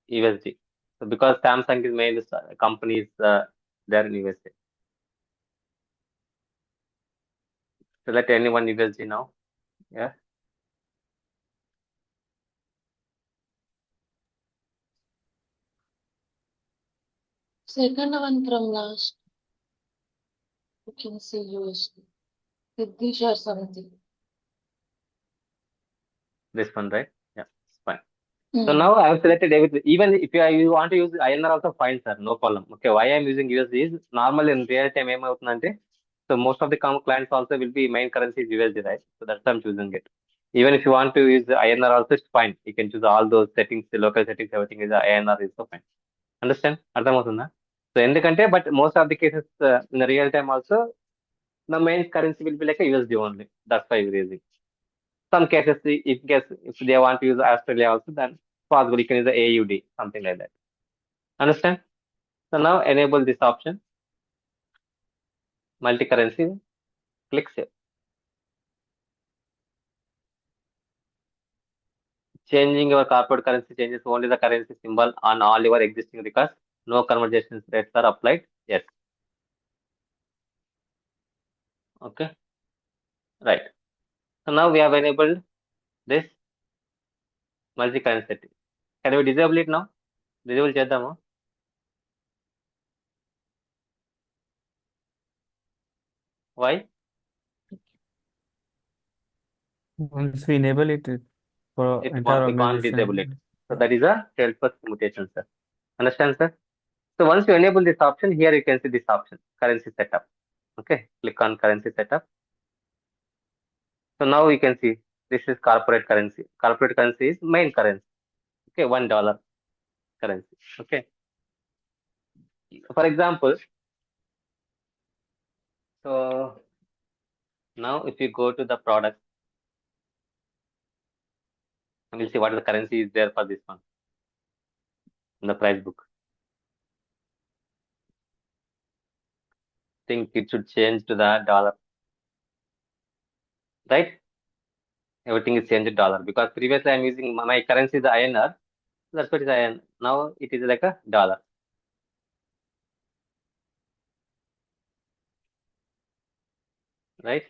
USD. So because Samsung is main company is there in USA. Select anyone USD now. Yeah.
Second one from last, you can see USD. English or something.
This one, right? Yeah, it's fine. So now I have selected everything. Even if you want to use INR also fine, sir. No problem. Okay, why I'm using USD is normal in real time ఏమవుతుందంటే so most of the clients also will be main currency is USD, right? So that's why I'm choosing it. Even if you want to use INR also, it's fine. You can choose all those settings, the local settings, everything is INR is so fine. Understand? అర్థమవుతుందా? So ఎందుకంటే but most of the cases in the real time also the main currency will be like a USD only. That's why we're using. Some cases, if they want to use Australia also, then possible you can use the AUD, something like that. Understand? So now enable this option, multi-currency, click save. Changing your corporate currency changes only the currency symbol on all your existing records. No conversion rates are applied. Yes. Okay. Right. So now we have enabled this multi-currency setting. Can we disable it now? Disable చేద్దాము. Why?
Once we enable it, for entire
We can't
organization.
disable it. So that is a Salesforce limitation, sir. Understand, sir? So once you enable this option, here you can see this option, currency setup. Okay, click on currency setup. So now you can see this is corporate currency. Corporate currency is main currency. Okay, $1 currency. Okay. For example, so now if you go to the product, we'll see what the currency is there for this one in the price book. Think it should change to the dollar, right? Everything is changed to dollar because previously I'm using my currency is the INR. That's what is INR. Now it is like a dollar. Right?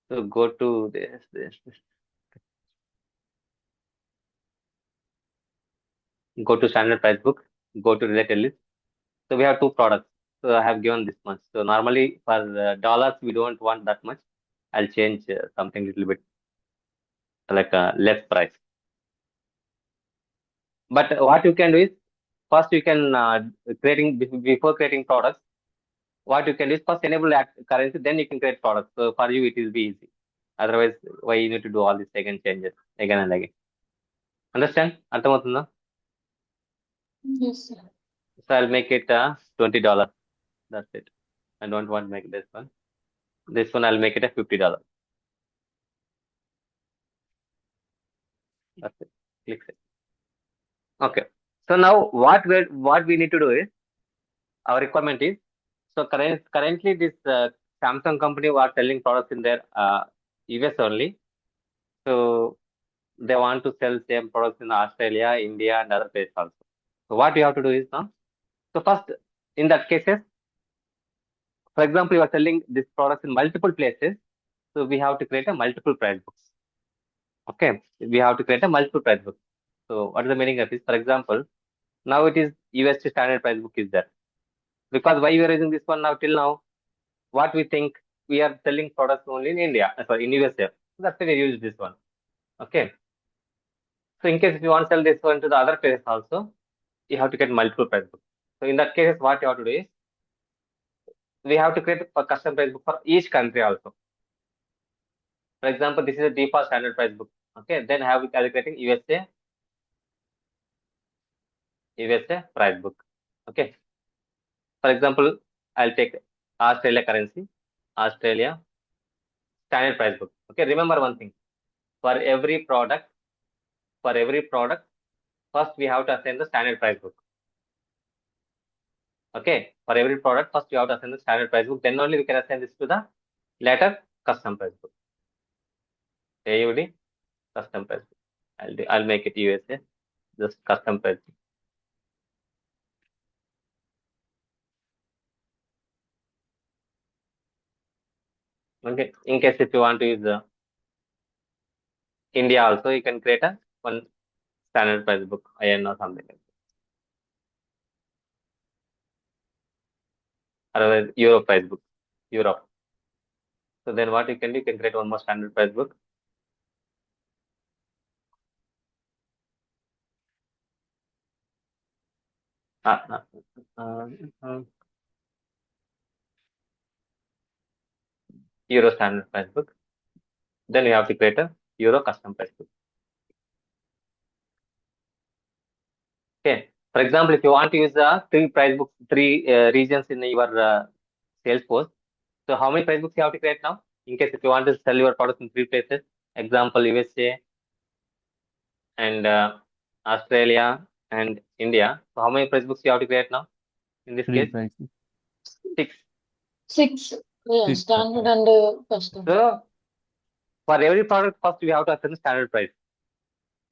So go to this. Go to standard price book, go to related list. So we have two products. So I have given this much. So normally for dollars, we don't want that much. I'll change something little bit like a less price. But what you can do is first you can before creating products, what you can do is first enable currency, then you can create products. So for you, it will be easy. Otherwise, why you need to do all these second changes again and again. Understand? అర్థమవుతుందా?
Yes, sir.
So I'll make it $20. That's it. I don't want to make this one. This one I'll make it a $50. That's it. Click save. Okay. So now what we need to do is, our requirement is, so currently this Samsung company was selling products in their US only. So they want to sell same products in Australia, India, and other places also. So what we have to do is now. So first, in that cases, for example, you are selling this products in multiple places. So we have to create a multiple price books. Okay, we have to create a multiple price book. So what is the meaning of this? For example, now it is USD standard price book is there. Because why we are using this one now till now? What we think, we are selling products only in India, sorry, in USA. So that's why we use this one. Okay. So in case if you want to sell this one to the other places also, you have to get multiple price books. So in that case, what you have to do is, we have to create a custom price book for each country also. For example, this is a default standard price book. Okay, then have we calculating USA price book. Okay. For example, I'll take Australia currency, Australia standard price book. Okay, remember one thing. For every product, first we have to assign the standard price book. Okay, for every product, first you have to assign the standard price book. Then only we can assign this to the later custom price book. AUD custom price book. I'll make it USA, just custom price book. Okay, in case if you want to use the India also, you can create a one standard price book, IN or something like that. Otherwise, Euro price book, Europe. So then what you can do, you can create one more standard price book. Euro standard price book. Then you have to create a Euro custom price book. Okay. For example, if you want to use the three price books, three regions in your Salesforce, so how many price books you have to create now? In case if you want to sell your products in three places, example USA and Australia and India. So how many price books you have to create now? In this
Three
case,
prices.
6.
6. Yeah,
Six,
standard
okay.
and custom.
So for every product, first we have to assign the standard price.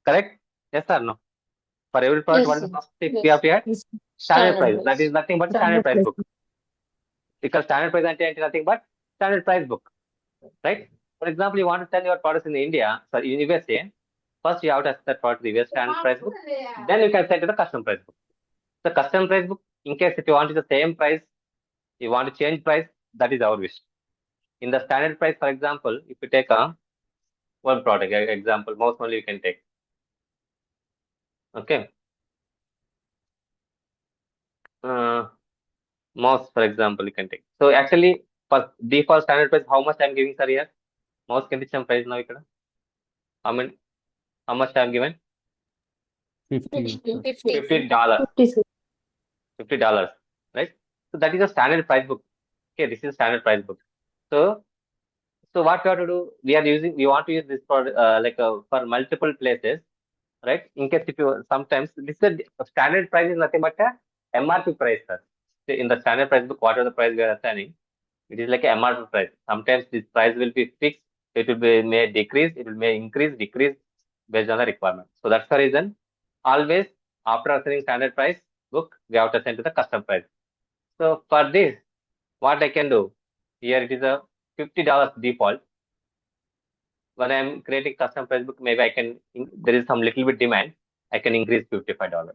Correct? Yes or no? For every product,
Yes,
what is the
sir.
first step we
Yes.
have to add?
Yes.
Standard
Standard
price. That
price.
is nothing but the standard price book. Because standard price is nothing but standard price book. Right? For example, you want to sell your products in India, sorry, in USA. First, you have to assign that product to the US standard price book. Then you can set to the custom price book. The custom price book, in case if you want the same price, you want to change price, that is our wish. In the standard price, for example, if you take one product example, mouse only you can take. Okay. Mouse, for example, you can take. So actually, for default standard price, how much I'm giving, sir, here? Mouse can be some price now. How much I'm given?
50.
$50.
56.
$50, right? So that is a standard price book. Okay, this is standard price book. So what we have to do, we want to use this for for multiple places, right? In case if you sometimes this is a standard price is nothing but a MRP price, sir. So in the standard price book, whatever the price we are assigning, it is like a MRP price. Sometimes this price will be fixed. It will be may decrease. It will may increase, decrease based on the requirement. So that's the reason. Always after assigning standard price book, we have to assign to the custom price. So for this, what I can do here, it is a $50 default. When I'm creating custom price book, maybe I can, there is some little bit demand, I can increase $55.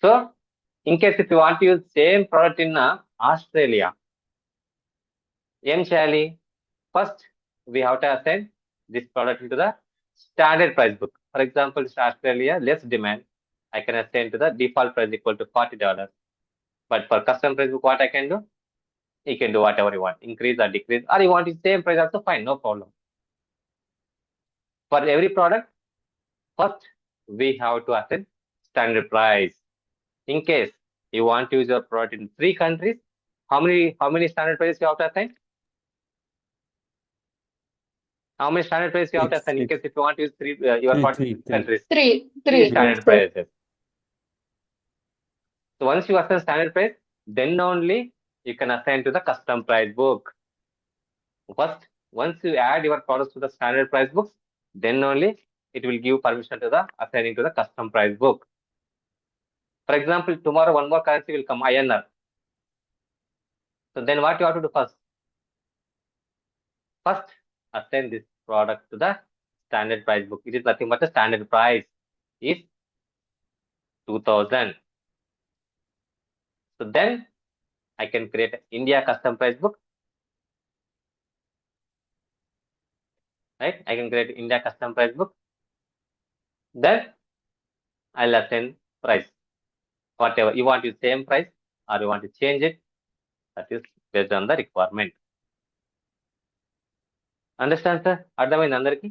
So in case if you want to use same product in Australia, first we have to assign this product into the standard price book. For example, it's Australia, less demand, I can assign to the default price equal to $40. But for custom price book, what I can do? You can do whatever you want, increase or decrease, or you want the same price also, fine, no problem. For every product, first we have to assign standard price. In case you want to use your product in 3 countries, how many standard prices you have to assign? How many standard prices you have to
Six,
assign? In
six.
case if you want to use your
Three,
46
three.
countries,
Three.
three standard
Yes, sir.
prices. So once you assign standard price, then only you can assign to the custom price book. First, once you add your products to the standard price books, then only it will give permission to the assigning to the custom price book. For example, tomorrow one more currency will come, INR. So then what you have to do first? First, assign this product to the standard price book. It is nothing but the standard price is 2000. So then I can create an India custom price book. Right? I can create India custom price book. Then I'll assign price. Whatever you want, you same price or you want to change it. That is based on the requirement. Understand, sir? అర్థమైంది అందరికి?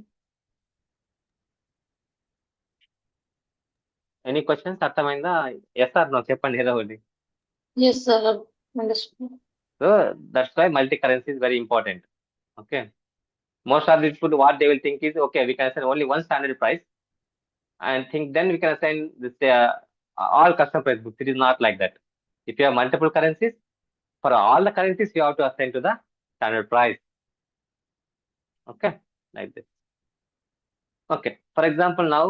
Any questions? అర్థమైందా? Yes are no చెప్పండి ఏదో ఒకటి.
Yes, sir. Understood.
So that's why multi-currency is very important. Okay. Most of the people, what they will think is, okay, we can assign only one standard price and think then we can assign this all custom price books. It is not like that. If you have multiple currencies, for all the currencies you have to assign to the standard price. Okay, like this. Okay, for example, now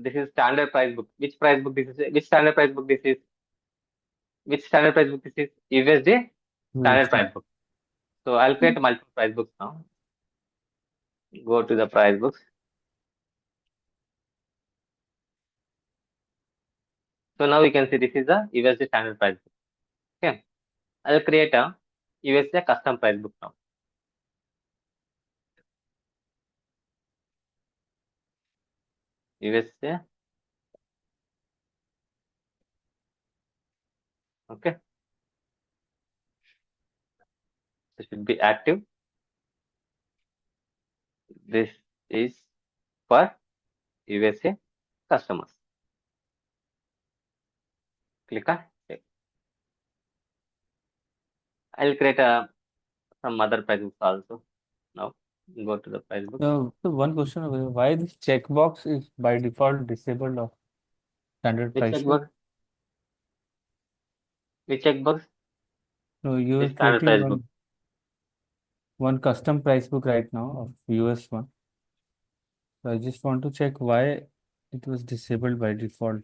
this is standard price book. Which price book this is? Which standard price book this is? Which standard price book this is? USD standard price book. So I'll create multiple price books now. Go to the price books. So now we can see this is the USD standard price book. Okay, I'll create a USD custom price book now. USA. Okay, this should be active. This is for USA customers. Click on it. I'll create some other price books also. Now go to the price book.
So one question over here, why this checkbox is by default disabled of standard
Which
price book?
checkbox? Which checkbox?
No, you
This
are
standard
creating
price book.
one custom price book right now of US one. So I just want to check why it was disabled by default.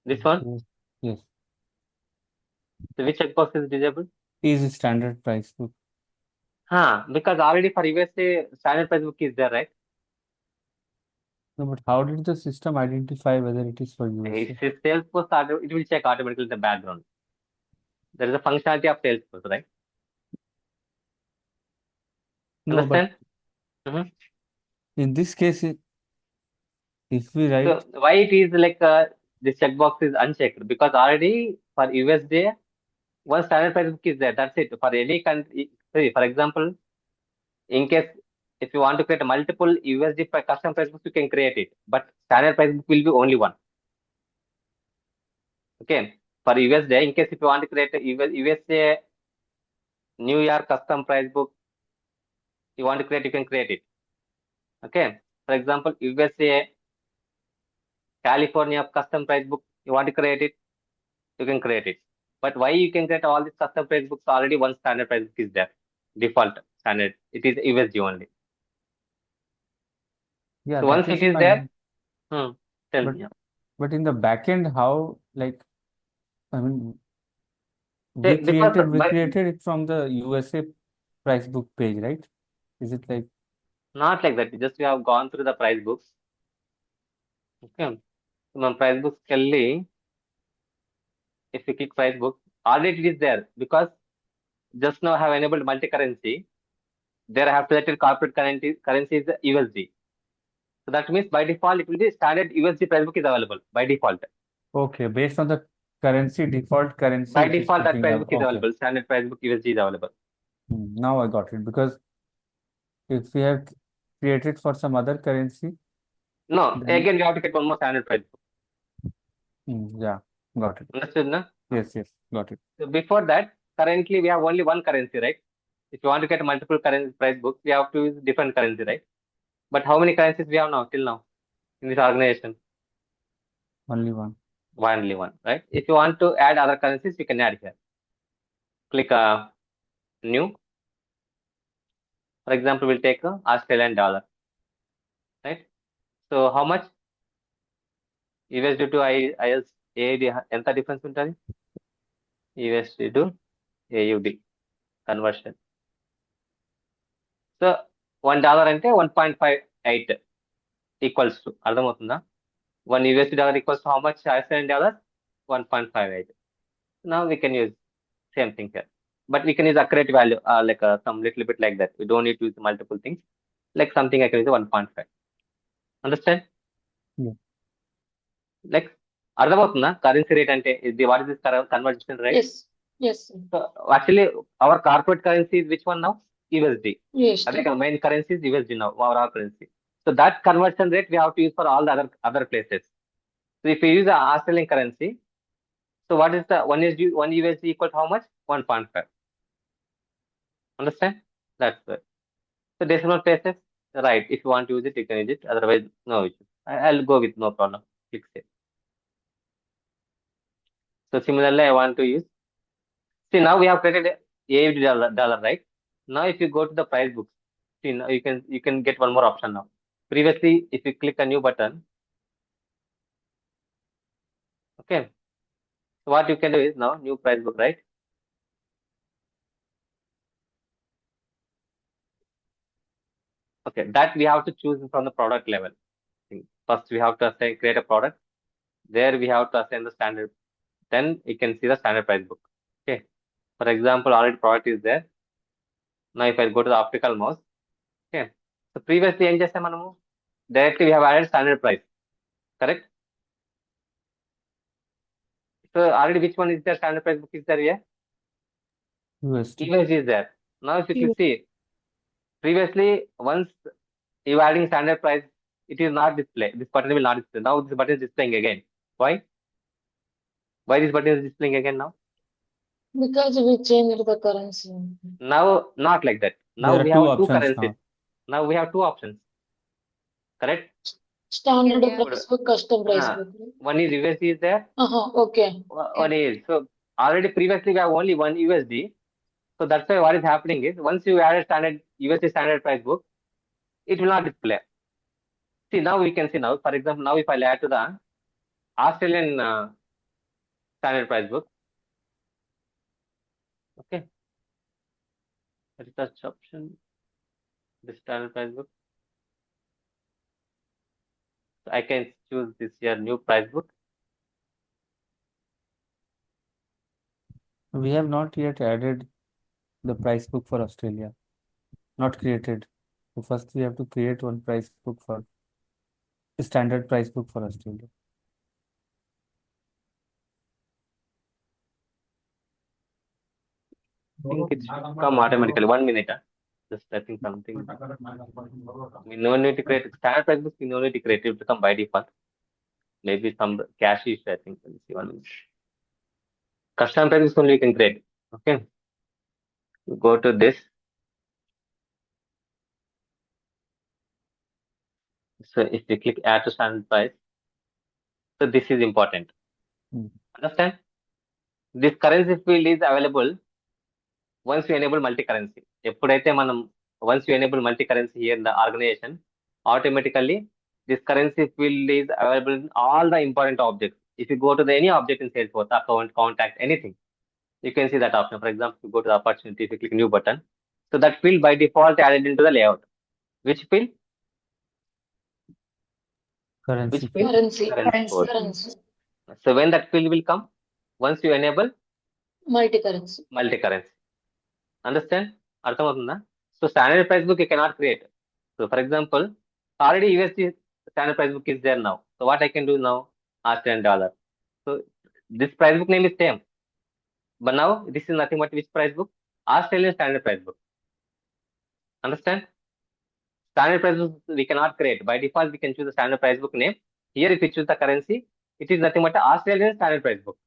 This one?
Yes.
So which checkbox is disabled?
Is a standard price book.
Because already for USA standard price book is there, right?
No, but how did the system identify whether it is for USA?
If it's Salesforce, it will check automatically in the background. There is a functionality of Salesforce, right?
No, but
Understand?
in this case, if we write,
So why it is like this checkbox is unchecked? Because already for USD, one standard price book is there. That's it. For any country, for example, in case if you want to create multiple USD custom price books, you can create it. But standard price book will be only one. Okay. For USD, in case if you want to create a USA New York custom price book, you want to create, you can create it. Okay. For example, USA California custom price book, you want to create it, you can create it. But why you can get all these custom price books? Already one standard price book is there, default standard. It is USD only.
yeah,
So
that
once
is
it is there,
fine.
tell
But
me.
but in the backend, how, like, I mean,
Say,
we
because
created it from the USA price book page, right? Is it like,
not like that. Just we have gone through the price books. Okay. So price books kelly, if you click price book, already it is there because just now I have enabled multi-currency. There I have selected corporate currency is the USD. So that means by default it will be standard USD price book is available by default.
okay, based on the currency, default currency,
By
it is
default that
picking
price
up.
book is
Okay.
available. Standard price book USD is available.
Now I got it, because if we have created for some other currency,
No,
then
again we have to get one more standard price book.
yeah, got it.
Understood, no?
Yes, got it.
So before that, currently we have only one currency, right? If you want to get multiple currency price books, we have to use different currency, right? But how many currencies we have now till now in this organization?
Only one.
Only one, right? If you want to add other currencies, you can add here. Click new. For example, we'll take Australian dollar, right? So how much USD to IS AUD ఎంత difference ఉంటుంది? USD to AUD conversion. So $1 అంటే 1.58 equals to, అర్థమవుతుందా? 1 USD dollar equals to how much Australian dollars? 1.58. Now we can use same thing here, but we can use accurate value, like some little bit like that. We don't need to use multiple things. Like something I can use 1.5. Understand?
Yeah.
Like అర్థమవుతుందా? Currency rate అంటే ఇది, what is this conversion rate?
Yes. Yes. Sir.
So actually our corporate currency is which one now? USD.
Yes.
అదే కదా, main currency is USD now, our currency. So that conversion rate we have to use for all the other places. So if you use the Australian currency, so what is the one USD equal to how much? 1.5. Understand? That's it. So decimal places, right? If you want to use it, you can use it. Otherwise, no issue. I'll go with no problem. Click save. So similarly, I want to use. See, now we have created AUD dollar, right? Now if you go to the price books, see, now you can get one more option now. Previously, if you click a new button, okay. So what you can do is now new price book, right? Okay, that we have to choose from the product level. First, we have to create a product. There we have to assign the standard. Then you can see the standard price book. Okay. For example, already product is there. Now if I go to the optical mouse, okay. So previously ఏం చేసాం మనము? Directly we have added standard price, correct? So already which one is there? Standard price book is there here?
USD.
USD is there. Now if you see, previously once you are adding standard price, it is not display. This button will not display. Now this button is displaying again. Why? Why this button is displaying again now?
Because we changed the currency.
Now not like that. Now
There are
we
two
have two
options
currencies. Now we have two options. Correct?
Standard
Yeah.
price book, custom price
Ah.
book.
One is USD is there.
Okay.
One is, so already previously we have only one USD. So that's why what is happening is once you add a standard USD standard price book, it will not display. See, now we can see now, for example, now if I add to the Australian standard price book, okay, that is the option, the standard price book. So I can choose this here new price book.
We have not yet added the price book for Australia. Not created. So first we have to create one price book for standard price book for Australia.
I think it should come automatically. 1 minute. Just I think something. We no need to create standard price book. We no need to create it to come by default. Maybe some cache issue. I think. Let me see 1 minute. Custom price book only you can create. Okay. Go to this. So if you click add to standard price, so this is important. Understand? This currency field is available once you enable multi-currency. ఎప్పుడైతే మనం once you enable multi-currency here in the organization, automatically this currency field is available in all the important objects. If you go to any object in Salesforce, account, contact, anything, you can see that option. For example, you go to the opportunity, if you click new button, so that field by default added into the layout. Which field?
Currency.
Which field?
Currency.
Currency.
Currency.
So when that field will come? Once you enable
Multi-currency.
multi-currency. Understand? అర్థమవుతుందా? So standard price book you cannot create. So for example, already USD standard price book is there now. So what I can do now? Australian dollar. So this price book name is same. But now this is nothing but which price book? Australian standard price book. Understand? Standard price book we cannot create. By default, we can choose the standard price book name. Here, if you choose the currency, it is nothing but Australian standard price book.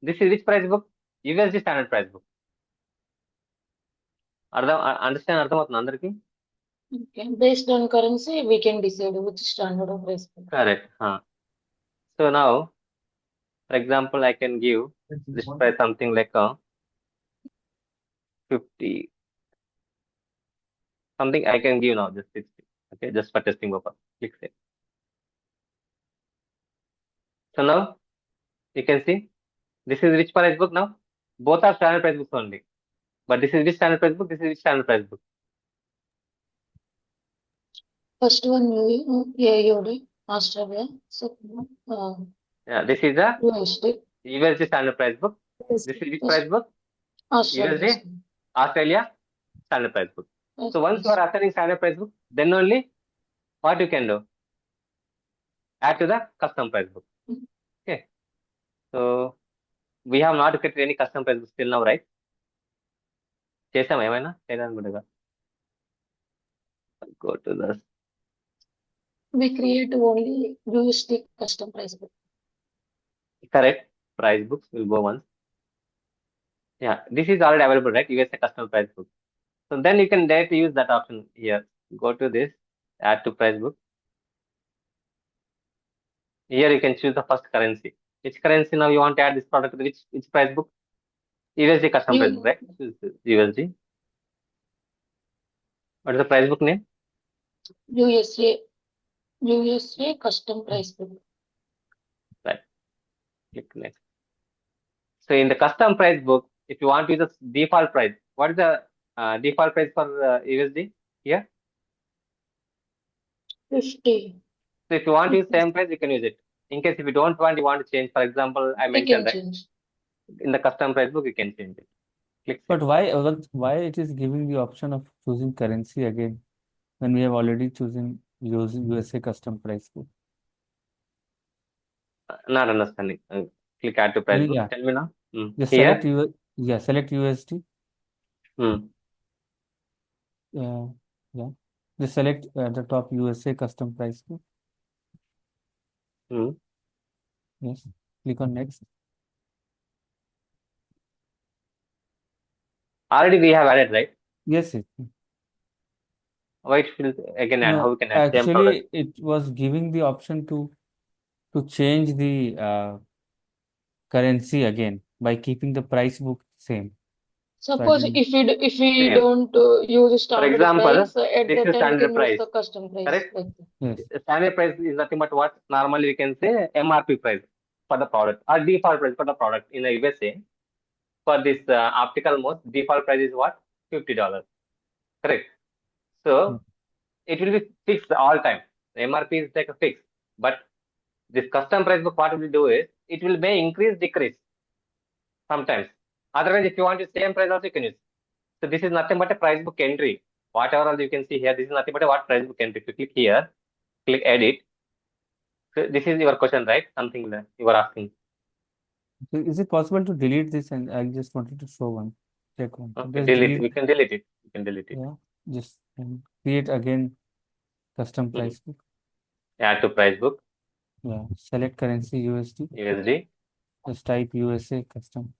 This is which price book? USD standard price book. Understand అర్థమవుతుంది అందరికి?
Okay. Based on currency, we can decide which standard of price book.
Correct. So now, for example, I can give this price something like 50, something I can give now just 60. Okay, just for testing purpose. Click save. So now you can see this is which price book now? Both are standard price books only. But this is which standard price book? This is which standard price book?
First one, AUD, Australia. Second one,
Yeah, this is the
USD,
USD standard price book. This is which price book?
Australia.
USD, Australia standard price book.
Yes,
So once you are assigning standard price book, then only what you can do? Add to the custom price book. Okay. So we have not created any custom price book till now, right? చేసాం ఏమైనా చేయడానికి go to the
We create only USD custom price book.
correct price books will go once. Yeah, this is already available, right? USA custom price book. So then you can directly use that option here. Go to this, add to price book. Here you can choose the first currency. Which currency now you want to add this product to which price book? USD custom price book, right? Choose USD. What is the price book name?
USA custom price book.
Right. Click next. So in the custom price book, if you want to use the default price, what is the default price for USD here?
50.
So if you want to use same price, you can use it. In case if you don't want, you want to change. For example, I
We can
mentioned right
change.
in the custom price book, you can change it. Click save.
But why it is giving the option of choosing currency again when we have already chosen USA custom price book?
Not understanding. Click add to price book.
Yeah.
Tell me now.
Just
Here.
select USD.
Hmm.
Yeah. Just select at the top USA custom price book. Yes. Click on next.
Already we have added, right?
Yes.
Why it will again add?
No,
How we can add same
actually,
product?
it was giving the option to change the currency again by keeping the price book same.
Suppose
didn't-
if we
Same.
don't use standard
example,
price, at
this
that
is
time we
standard
can
price.
use the custom price.
Correct?
Like that.
Yes.
Standard price is nothing but what normally we can say MRP price for the product or default price for the product in the USA. For this optical mouse, default price is what? $50. Correct. So it will be fixed all time. The MRP is like a fix. But this custom price book, what it will do is it will may increase, decrease sometimes. Otherwise, if you want the same price also you can use. So this is nothing but a price book entry. Whatever else you can see here, this is nothing but a what price book entry. If you click here, click edit. So this is your question, right? Something that you were asking.
So is it possible to delete this? And I just wanted to show one. Check one.
Okay,
Just
delete. We can delete it. We can delete it.
Yeah. Just create again custom price book.
Add to price book.
Yeah. Select currency USD.
USD.
Just type USA custom.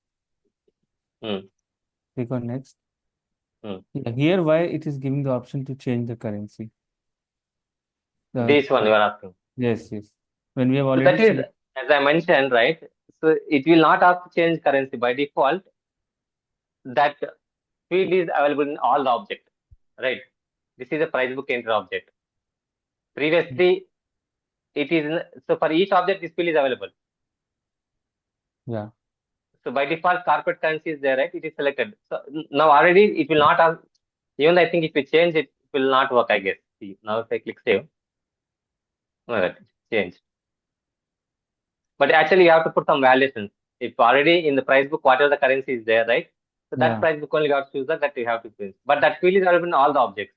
Click on next. Yeah, here why it is giving the option to change the currency.
This one you are asking.
Yes. When we have
So
already
that is, as I mentioned, right? So it will not ask to change currency by default. That field is available in all the object, right? This is a price book entry object. Previously, it is so for each object this field is available.
Yeah.
So by default, corporate currency is there, right? It is selected. So now already it will not ask. Even I think if we change it, it will not work. I guess. See, now if I click save, no, that change. But actually, you have to put some validations. If already in the price book, whatever the currency is there, right? So that price book only you have to choose that you have to choose. But that field is available in all the objects.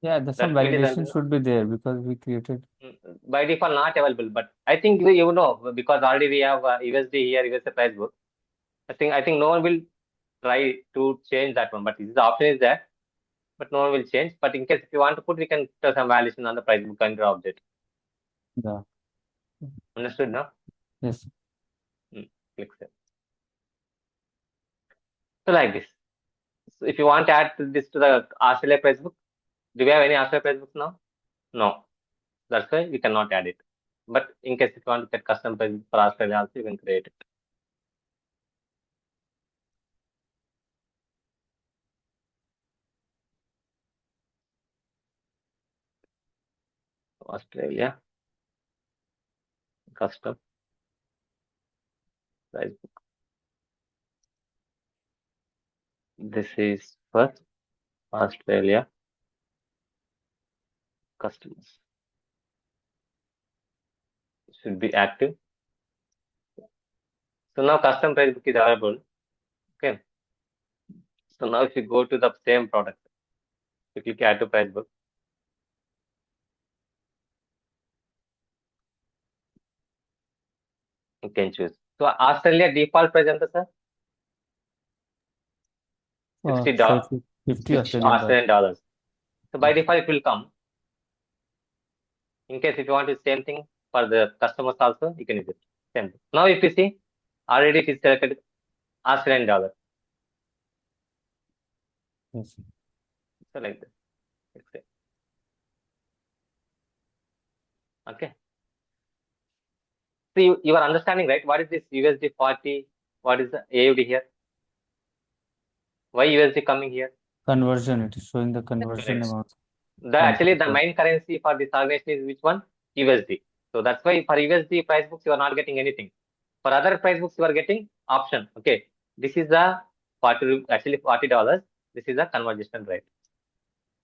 Yeah, some validation should be there because we created.
By default, not available. But I think you know because already we have USD here, USA price book. I think no one will try to change that one. But this option is there, but no one will change. But in case if you want to put, we can put some validation on the price book under object.
Yeah.
Understood now?
Yes.
Click save. So So like this. So if you want to add this to the Australia price book, do we have any Australia price book now? No. That's why we cannot add it. But in case if you want to get custom price book for Australia also, you can create it. Australia custom price book. This is for Australia customers. Should be active. So now custom price book is available. Okay. So now if you go to the same product, you click add to price book. You can choose. So Australia default price anta sir? $60.
50 Australian
dollars. So by
Yes.
default it will come. In case if you want the same thing for the customers also, you can use it. Same thing. Now if you see, already it is selected Australian dollar.
Yes.
So like this. Okay. So you are understanding, right? What is this USD 40? What is the AUD here? Why USD coming here?
Conversion, it is showing the conversion
Correct.
amount.
Actually the main currency for this organization is which one? USD. So that's why for USD price books you are not getting anything. For other price books you are getting option. Okay. This is the actually $40. This is the conversion rate.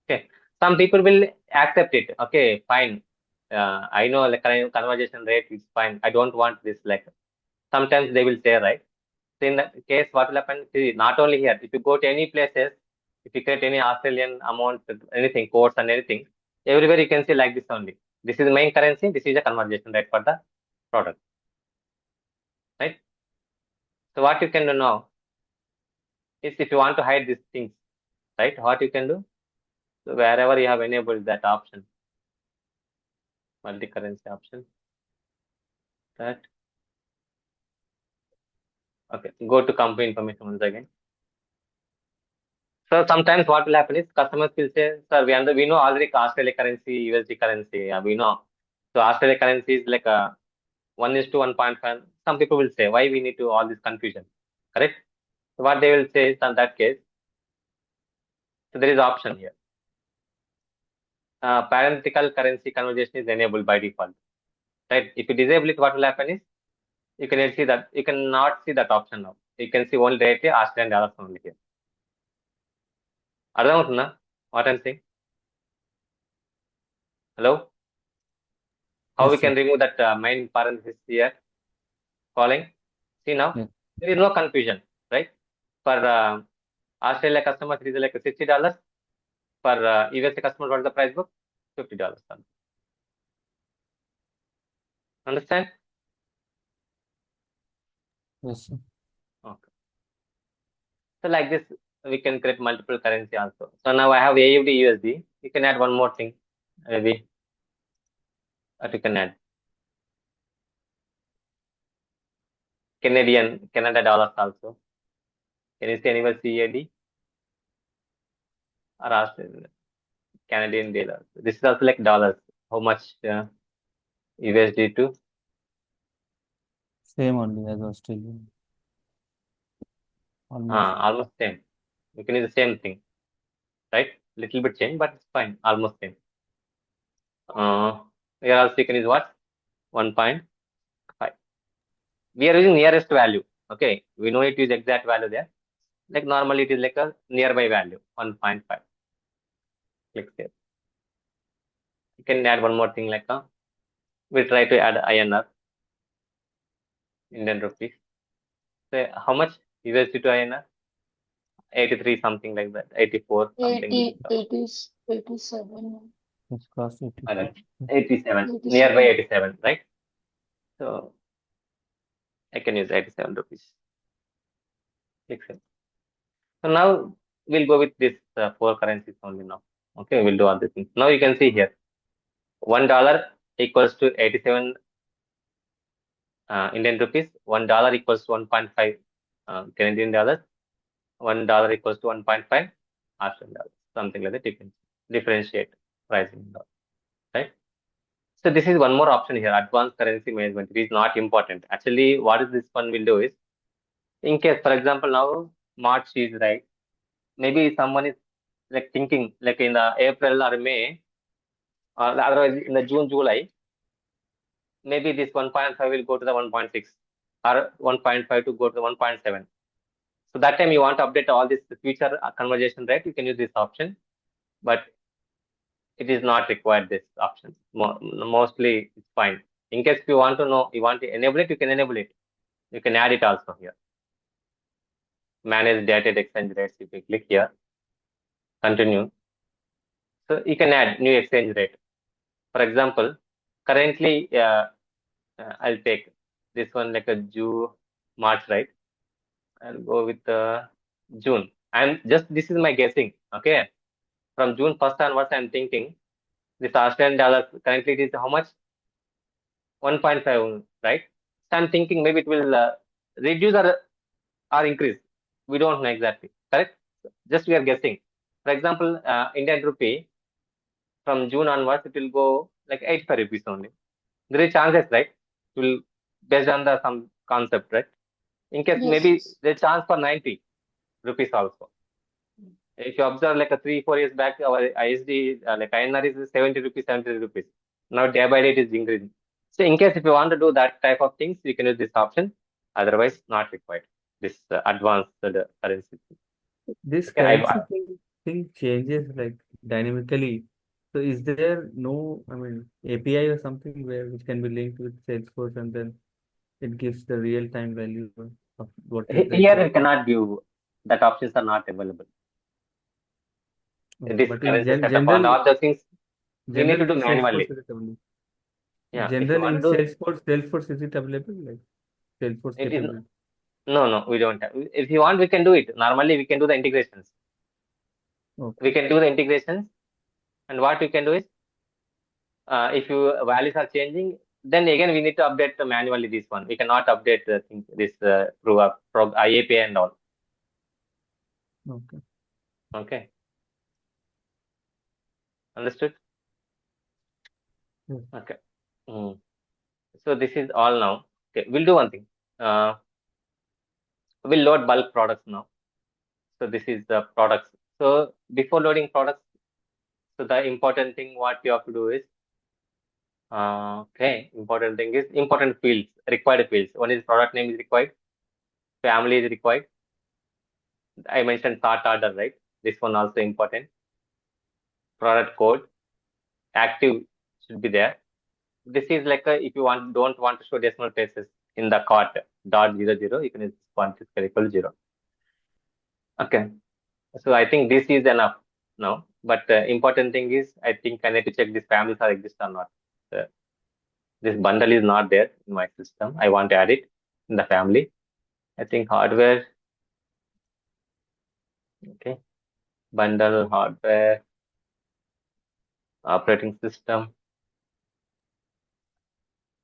Okay. Some people will accept it. Okay, fine. I know like conversion rate is fine. I don't want this. Like sometimes they will say, right? So in that case, what will happen? See, not only here. If you go to any places, if you create any Australian amount, anything, quotes and anything, everywhere you can see like this only. This is the main currency. This is the conversion rate for the product, right? So what you can do now is if you want to hide these things, right? What you can do? So wherever you have enabled that option, multi-currency option, that. Okay, go to company information once again. So sometimes what will happen is customers will say, sir, we know already Australia currency, USD currency, we know. So Australia currency is like a 1:1.5. Some people will say, why we need to all this confusion, correct? So what they will say is in that case, so there is option here. Parenthetical currency conversion is enabled by default, right? If you disable it, what will happen is you can see that you cannot see that option now. You can see only directly Australian dollars only here. అర్థమవుతుందా what I'm saying? Hello? How
Yes,
we can
sir.
remove that main parenthesis here? Calling. See now,
Yes.
there is no confusion, right? For Australia customers, it is like $60. For USA customers, what is the price book? $50. Understand?
Yes, sir.
Okay. So like this, we can create multiple currency also. So now I have AUD USD. You can add one more thing, maybe that you can add. Canada dollars also. Can you see anywhere CAD or Australian Canadian dollars? This is also like dollars. How much USD to?
Same only as Australian. Almost.
Almost same. You can use the same thing, right? Little bit change, but it's fine. Almost same. Here also you can use what? 1.5. We are using nearest value. Okay, we know it is exact value there. Like normally it is like a nearby value, 1.5. Click there. You can add one more thing like we try to add INR, Indian rupees. So how much USD to INR? 83 something like that. 84 something.
87.
It's cost 80.
87. Nearby 87, right? So I can use 87 rupees. Click save. So now we'll go with this 4 currencies only now. Okay, we'll do all these things. Now you can see here, $1 equals to 87 Indian rupees. $1 equals to 1.5 Canadian dollars. $1 equals to 1.5 Australian dollars, something like that. You can differentiate pricing, right? So this is one more option here, advanced currency management. It is not important. Actually, what is this one will do is, in case, for example, now March is right, maybe someone is like thinking like in the April or May, or otherwise in the June, July, maybe this 1.5 will go to the 1.6 or 1.5 to go to the 1.7. So that time you want to update all this future conversation rate, you can use this option, but it is not required this option. Mostly it's fine. In case you want to know, you want to enable it, you can enable it. You can add it also here. Manage data exchange rates. If you click here, continue. So you can add new exchange rate. For example, currently I'll take this one like a June, March, right? I'll go with June. And just this is my guessing. Okay, from June 1st onwards, I'm thinking this Australian dollar currently it is how much? 1.5, right? So I'm thinking maybe it will reduce or increase. We don't know exactly. Correct? Just we are guessing. For example, Indian rupee from June onwards, it will go like 85 rupees only. There is chances, right? It will based on the some concept, right? In case maybe
Yes.
there's chance for 90 rupees also. If you observe like a 3-4 years back, our ISD like INR is 70 rupees, 70 rupees. Now day by day it is increasing. So in case if you want to do that type of things, you can use this option. Otherwise, not required. This advanced currency.
This
Okay,
currency thing changes like dynamically. So is there no, I mean, API or something where which can be linked with Salesforce and then it gives the real-time value of what is the
here
exact.
you cannot view that options are not available.
Okay,
This
but in
currency setup and all the things we need to do
in
manually.
Salesforce is it available?
Yeah, if you
Generally
want
in
to do
Salesforce is it available? Like Salesforce
it is
capability.
no, we don't have. If you want, we can do it. Normally, we can do the integrations.
Okay.
We can do the integrations, and what we can do is, if you values are changing, then again we need to update manually this one. We cannot update the thing, this through IAPI and all.
Okay.
Okay, understood?
Yes.
Okay. So this is all now. Okay, we'll do one thing. We'll load bulk products now. So this is the products. So before loading products, so the important thing what you have to do is, important thing is important fields, required fields. One is product name is required, family is required. I mentioned sort order, right? This one also important. Product code, active should be there. This is like if you don't want to show decimal places in the cart .00, you can use quantity equal 0. Okay. So I think this is enough now. But important thing is, I think I need to check these families are exist or not. This bundle is not there in my system. I want to add it in the family. I think hardware. Okay. Bundle, hardware, operating system.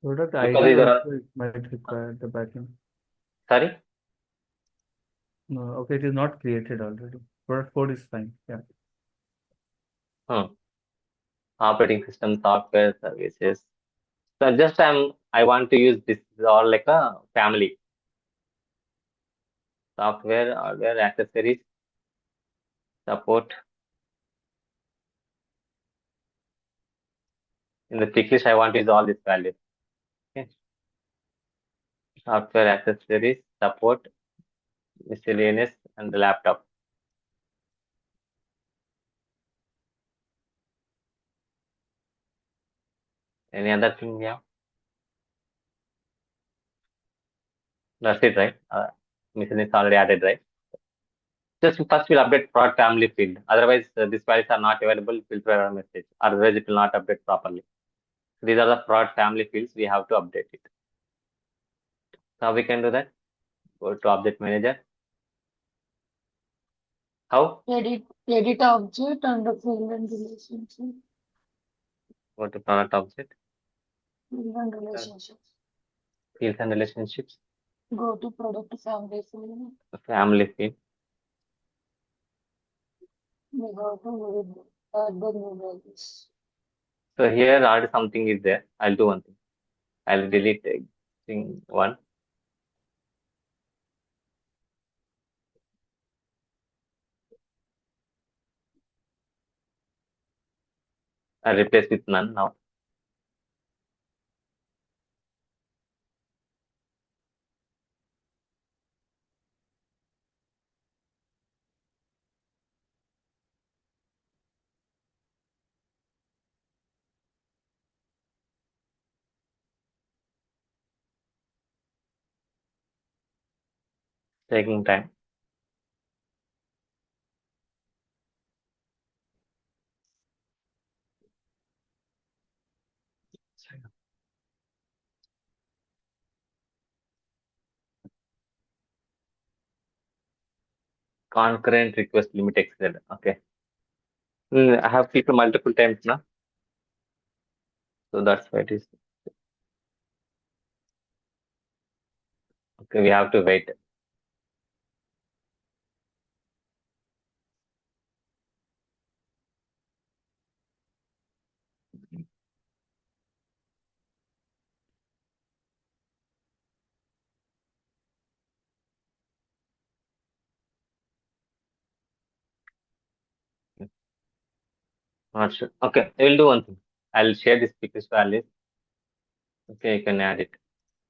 Product
Because
ID
these are,
also it might require the backend.
sorry?
No, okay, it is not created already. Product code is fine. Yeah.
Operating system, software, services. So just I want to use this all like a family. Software, hardware, accessories, support. In the checklist, I want to use all these values. Okay. Software, accessories, support, miscellaneous, and the laptop. Any other thing? Yeah. That's it, right? Miscellaneous already added, right? Just first we'll update product family field. Otherwise, these values are not available. It will throw error message. Otherwise, it will not update properly. These are the product family fields. We have to update it. So how we can do that? Go to object manager. How?
Edit object and the field and relationship.
Go to product object,
Field and relationships.
fields and relationships,
Go to product family field.
family field.
We have to add the new values.
So here already something is there. I'll do one thing. I'll delete the existing one. I'll replace with none now. Taking time. Concurrent request limit exceeded. Okay. I have people multiple times now. So that's why it is. Okay, we have to wait. Not sure. Okay, we'll do one thing. I'll share this picture to Alice. Okay, you can add it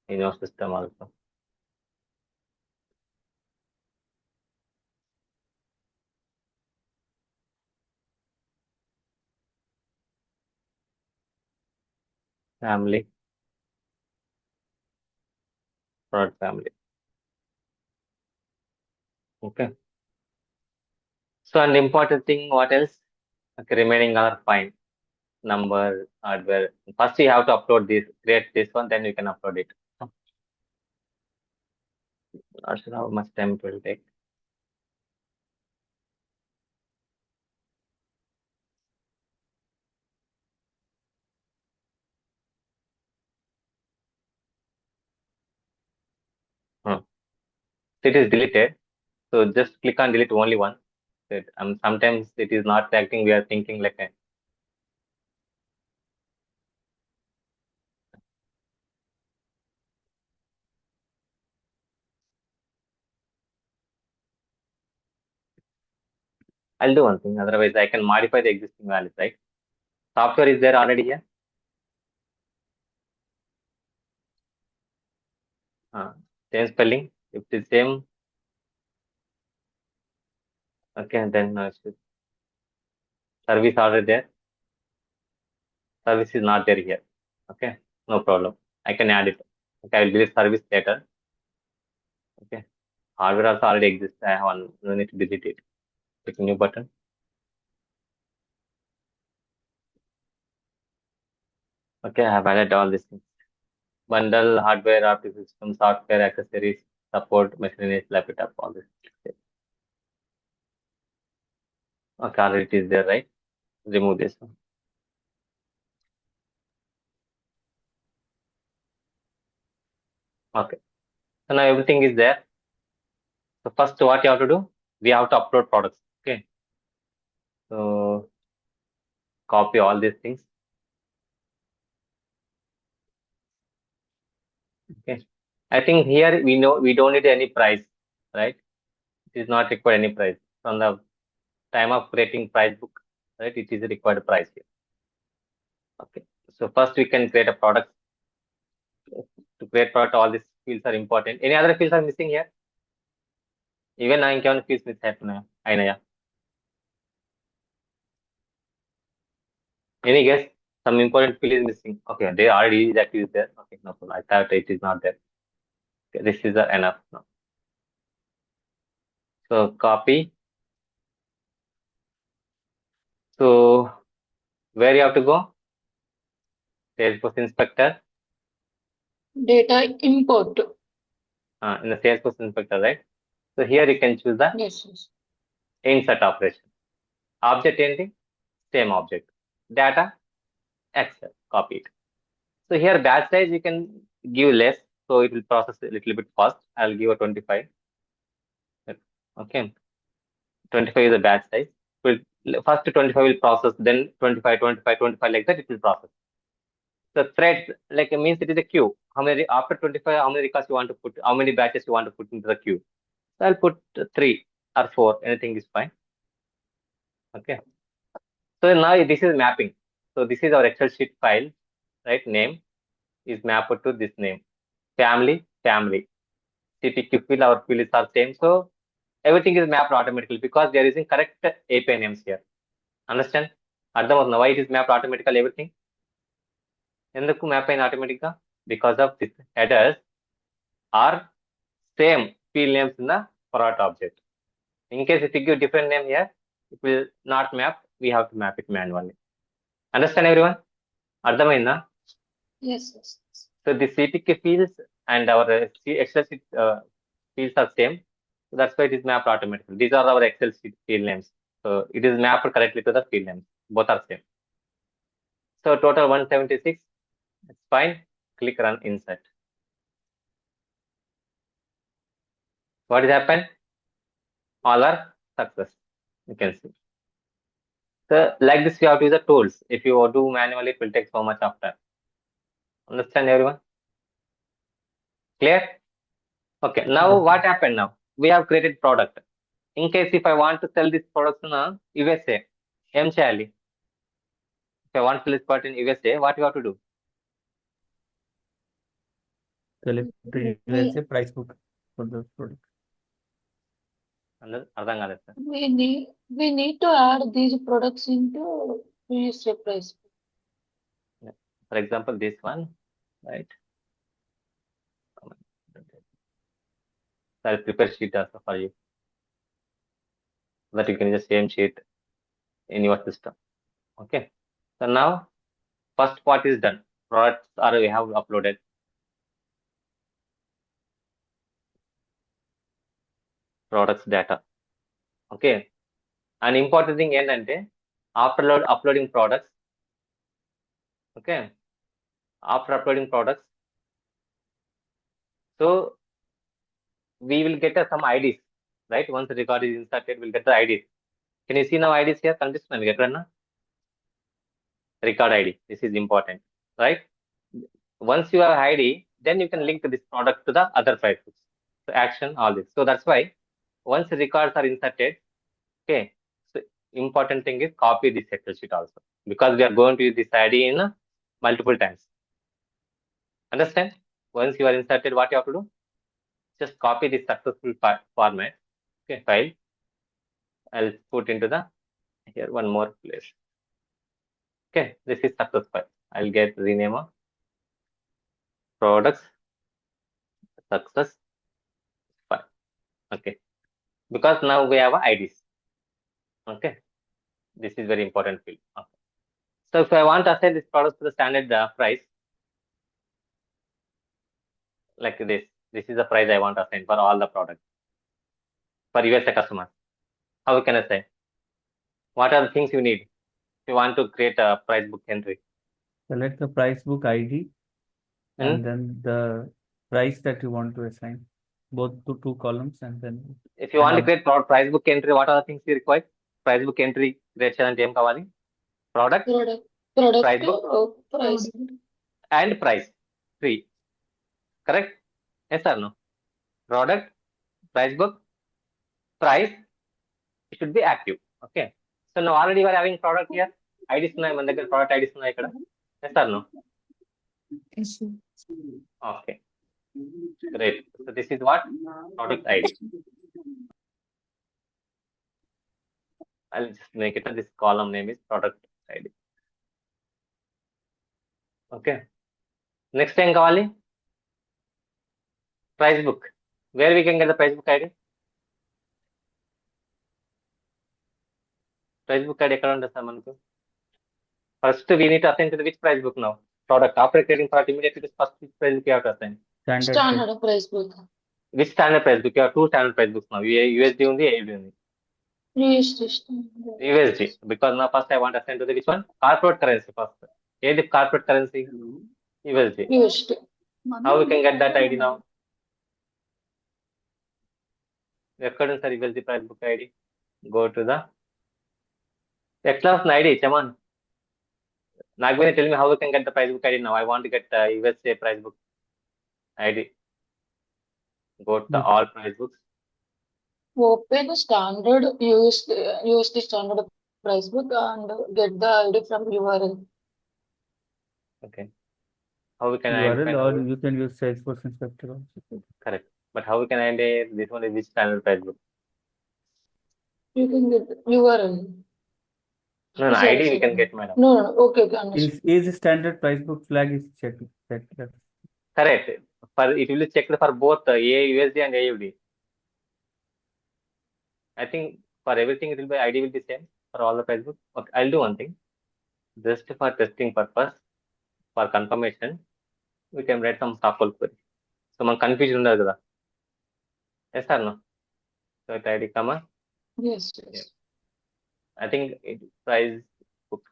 in your system also. Family, product family. Okay. So an important thing, what else? Okay, remaining are fine. Number, hardware. First you have to upload this, create this one, then you can upload it. Not sure how much time it will take. Hmm. It is deleted. So just click on delete only one. Sometimes it is not acting. We are thinking like a, I'll do one thing. Otherwise, I can modify the existing values, right? Software is there already here. Same spelling. If it is same, okay, then service already there. Service is not there here. Okay, no problem. I can add it. Okay, I will delete service later. Okay, hardware also already exists. I have one. No need to delete it. Click new button. Okay, I have added all these things. Bundle, hardware, operating system, software, accessories, support, machineries, laptop, all this. Okay, already it is there, right? Remove this one. Okay, so now everything is there. So first, what you have to do? We have to upload products. Okay, so copy all these things. Okay, I think here we know we don't need any price, right? It is not required any price from the time of creating price book, right? It is a required price here. Okay, so first we can create a product. To create product, all these fields are important. Any other fields are missing here? Even I can fields miss happen. I know. Any guess? Some important field is missing. Okay, they already that is there. Okay, no problem. I thought it is not there. Okay, this is enough now. So copy. So where you have to go? Salesforce inspector.
Data import.
In the Salesforce inspector, right? So here you can choose the
Yes, yes.
insert operation. Object ending, same object. Data, Excel, copy it. So here batch size you can give less, so it will process a little bit fast. I'll give a 25. Okay, 25 is the batch size. Will First 25 will process, then 25, 25, 25, like that it will process. The threads, like, means it is a queue. How many, after 25, how many records you want to put, how many batches you want to put into the queue. So I'll put 3 or 4, anything is fine. Okay. So now this is mapping. So this is our Excel sheet file, right? Name is mapped to this name. Family, family. CPQ field, our fields are same. So everything is mapped automatically because they are using correct API names here. Understand? అర్థమవుతుందా? Why it is mapped automatically everything? ఎందుకు map అయిన automatic గా? Because of this headers are same field names in the product object. In case if you give different name here, it will not map. We have to map it manually. Understand everyone? అర్థమైందా?
Yes, yes.
So the CPK fields and our Excel sheet fields are same. So that's why it is mapped automatically. These are our Excel sheet field names. So it is mapped correctly to the field names. Both are same. So total 176. It's fine. Click run insert. What has happened? All are success. You can see. So like this, you have to use the tools. If you do manually, it will take so much of time. Understand everyone? Clear? Okay. Now what happened now? We have created product. In case if I want to sell this product in USA, ఏం చేయాలి? If I want to sell this product in USA, what you have to do?
Select USA price book for those products.
అర్థం కాలేదు sir.
We need to add these products into USA price.
For example, this one, right? I'll prepare sheet also for you, so that you can use the same sheet in your system. Okay. So now, first part is done. Products are we have uploaded. Products data. Okay. An important thing ఏంటంటే after uploading products. Okay. After uploading products, so we will get some IDs, right? Once the record is inserted, we'll get the IDs. Can you see now IDs here? కనిపిస్తున్నాయి మీకు ఎక్కడన్నా? Record ID. This is important, right? Once you have ID, then you can link this product to the other file books. So action, all this. So that's why once the records are inserted, okay, so important thing is copy this Excel sheet also, because we are going to use this ID in multiple times. Understand? Once you are inserted, what you have to do? Just copy this successful format. Okay, file. I'll put into the here one more place. Okay, this is success file. I'll get rename of products success file. Okay, because now we have IDs. Okay, this is very important field. Okay. So if I want to assign this product to the standard price, like this is the price I want to assign for all the products for USA customers. How can I say? What are the things you need if you want to create a price book entry?
Select the price book ID and then the price that you want to assign, both to 2 columns, and then
if you want to create price book entry, what are the things you require? Price book entry create చేయాలంటే ఏం కావాలి? Product price book
Price
and price 3. Correct? Yes or no? Product, price book, price, it should be active. Okay. So now already we are having product here. IDs ఉన్నాయి మన దగ్గర, product IDs ఉన్నాయి ఇక్కడ. Yes or no? Okay. Great. So this is what? Product ID. I'll just make it this column name is product ID. Okay. Next ఏం కావాలి? Price book. Where we can get the price book ID? Price book ID ఎక్కడ ఉంటుంది sir మనకు? First we need to assign to the which price book now? Product. After creating product, immediately first which price book you have to assign?
standard price book.
Which standard price book? You have 2 standard price books now. USD ఉంది, AUD ఉంది. USD. Because now first I want to assign to the which one? Corporate currency first. ఏది corporate currency? USD. How we can get that ID now? ఎక్కడ ఉంది sir USD price book ID? Go to the Extra of ID, come on. Nagbani, tell me how we can get the price book ID now. I want to get USA price book ID. Go to
Yes.
all price books.
Open the standard, use the standard price book and get the ID from URL.
Okay. How we can
URL
identify
or
now?
you can use Salesforce inspector also.
Correct. But how we can identify this one is which standard price book?
You can get URL.
No,
Sorry,
ID we can
sorry.
get, madam.
No, okay, understood.
Is standard price book flag is checked.
Correct. For it will be checked for both AUSD and AUD. I think for everything it will be ID will be same for all the price book. Okay, I'll do one thing. Just for testing purpose, for confirmation, we can write some sample query. So man confusion ఉండదు కదా. Yes or no? So it ID comma.
Yes,
Yeah.
yes.
I think it price book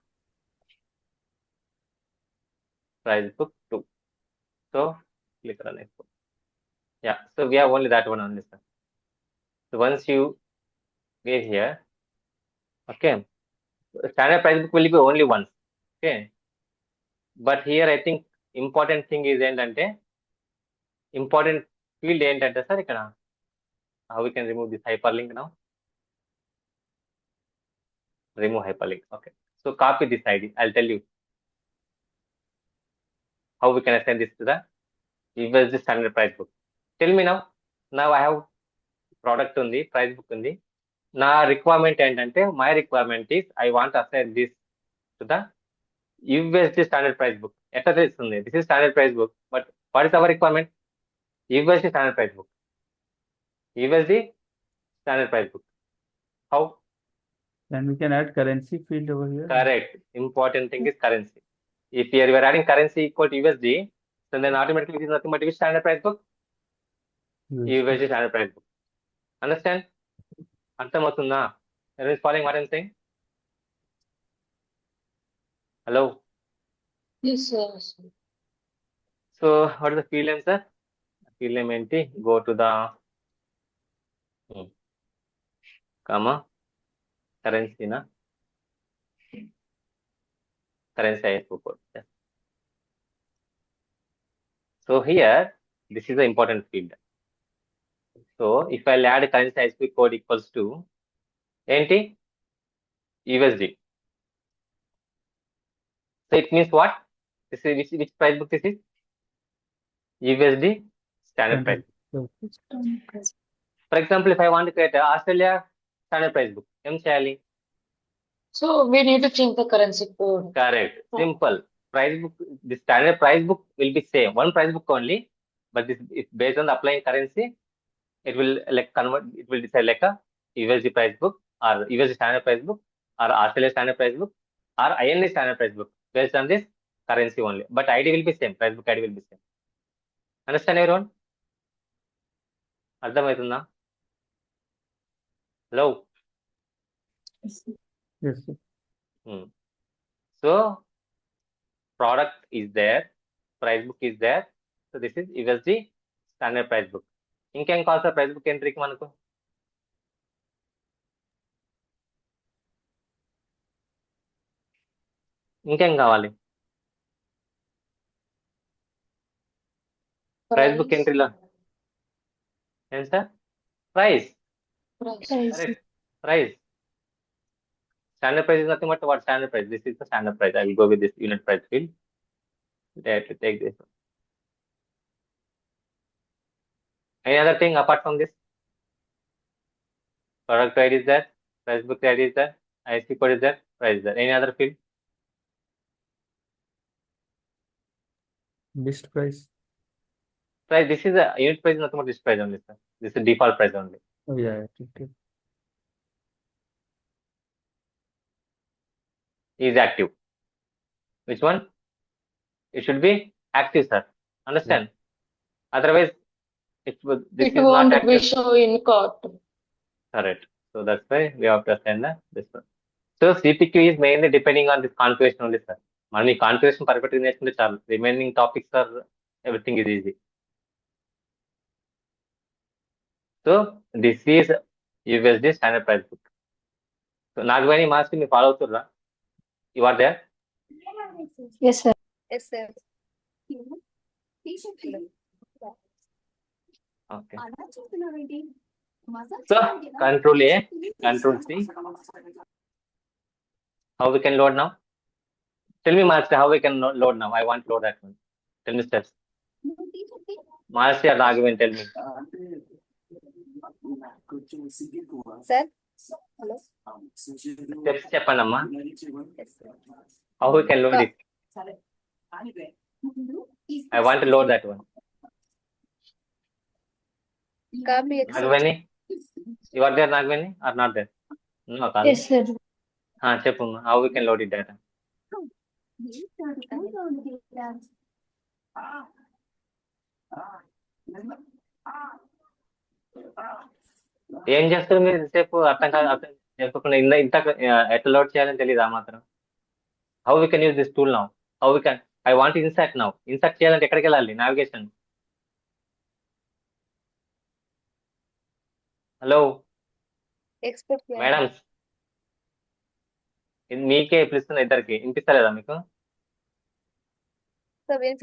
2. So click on export. Yeah. So we have only that one only, sir. So once you get here, okay, standard price book will be only once. Okay. But here I think important thing is ఏంటంటే important field ఏంటంటే sir ఇక్కడ how we can remove this hyperlink now. Remove hyperlink. Okay. So copy this ID. I'll tell you how we can assign this to the USD standard price book. Tell me now. Now I have product ఉంది, price book ఉంది. నా requirement ఏంటంటే my requirement is I want to assign this to the USD standard price book. ఎట్లా తెలుస్తుంది? This is standard price book. But what is our requirement? USD standard price book. USD standard price book. How?
And we can add currency field over here.
Correct. Important thing is currency. If here we are adding currency equal to USD, then automatically it is nothing but which standard price book? USD standard price book. Understand? అర్థమవుతుందా? Everyone is following what I'm saying? Hello?
Yes, sir.
So what is the field name, sir? Field name ఏంటి? Go to the comma currency na currency ISO code. Yes. So here this is the important field. So if I'll add currency ISO code equals to ఏంటి? USD. So it means what? This is which price book this is? USD standard price book. For example, if I want to create a Australia standard price book, ఏం చేయాలి?
So we need to change the currency code.
Correct. Simple. Price book, the standard price book will be same. One price book only, but this is based on the applying currency. It will like convert. It will decide like a USD price book or USD standard price book or Australia standard price book or IND standard price book based on this currency only. But ID will be same. Price book ID will be same. Understand everyone? అర్థమవుతుందా? Hello.
Yes, sir.
So product is there, price book is there. So this is USD standard price book. ఇంకేం కావాలి sir price book ఎంట్రీకి మనకు? ఇంకేం కావాలి price book ఎంట్రీలో? ఏం sir? Price. Price. Standard price is nothing but what standard price. This is the standard price. I will go with this unit price field. Directly take this one. Any other thing apart from this? Product ID is there, price book ID is there, ISP code is there, price is there. Any other field?
List price.
Price. This is a unit price, nothing but this price only, sir. This is default price only.
Oh yeah, okay.
Is active. Which one? It should be active, sir. Understand? Otherwise, this
It
is not
won't be
active.
show in cart.
Correct. So that's why we have to assign this one. So CPQ is mainly depending on this configuration only, sir. మనం ఈ configuration perfect గా నేర్చుకుంటే చాలు. Remaining topics are everything is easy. So this is USD standard price book. So Nagvani, Master, me follow through. You are there?
Yes, sir.
Yes, sir.
Okay. So Control A, Control C. How we can load now? Tell me, Master, how we can load now? I want to load that one. Tell me steps. Master or Nagvani, tell me.
Sir. Hello.
Steps చెప్పండమ్మా.
Yes, sir.
How we can load it? I want to load that one.
Copy Excel.
Nagvani, you are there, Nagvani, or not there? No, కాదు.
Yes, sir.
చెప్పు. How we can load it data? ఏం చేస్తారు మీరు ఇంతసేపు అర్థం చేసుకోకుండా ఇంత ఎట్లా లోడ్ చేయాలని తెలియదు ఆ మాత్రం. How we can use this tool now? How we can I want insert now. Insert చేయాలంటే ఎక్కడికి వెళ్ళాలి? నావిగేషన్. Hello
Export.
మేడమ్స్, మీకే పిలుస్తున్నా, ఇద్దరికి వినిపిస్తలేదా మీకు?
So benefit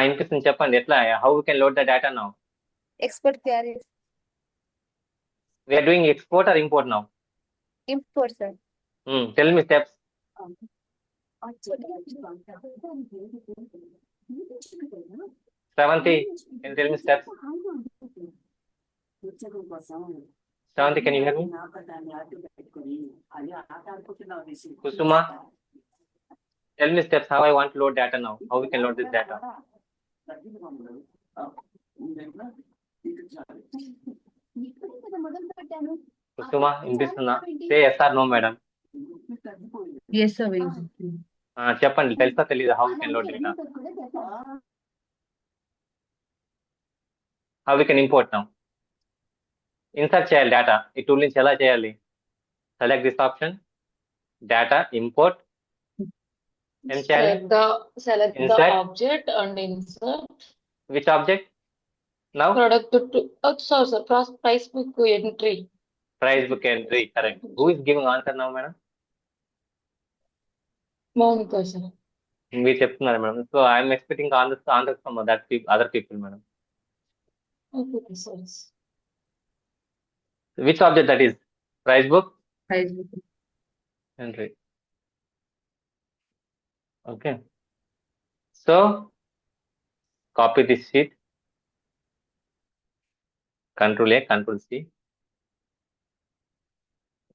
వినిపిస్తుంది, చెప్పండి. ఎట్లా? How we can load the data now?
export queries.
We are doing export or import now?
Import, sir.
Tell me steps. Seventy, can you tell me steps? Seventy, can you hear me? Kusuma, tell me steps. How I want to load data now? How we can load this data? Kusuma, వినిపిస్తుందా? Say yes or no, madam.
Yes, sir.
చెప్పండి, తెలుసా తెలీదా? How we can load data? How we can import now? Insert చేయాలి data. ఈ tool నుంచి ఎలా చేయాలి? Select this option, data, import. ఏం చేయాలి?
Select the
Insert.
object and insert.
Which object? Now?
Product to sir, price book entry.
Price book entry, correct. Who is giving answer now, madam?
Monica, sir.
మీరు చెప్తున్నారు madam. So I'm expecting answers from other people madam.
Okay, sir.
Which object that is? Price book
Price.
entry. Okay. So copy this sheet. Control A, Control C.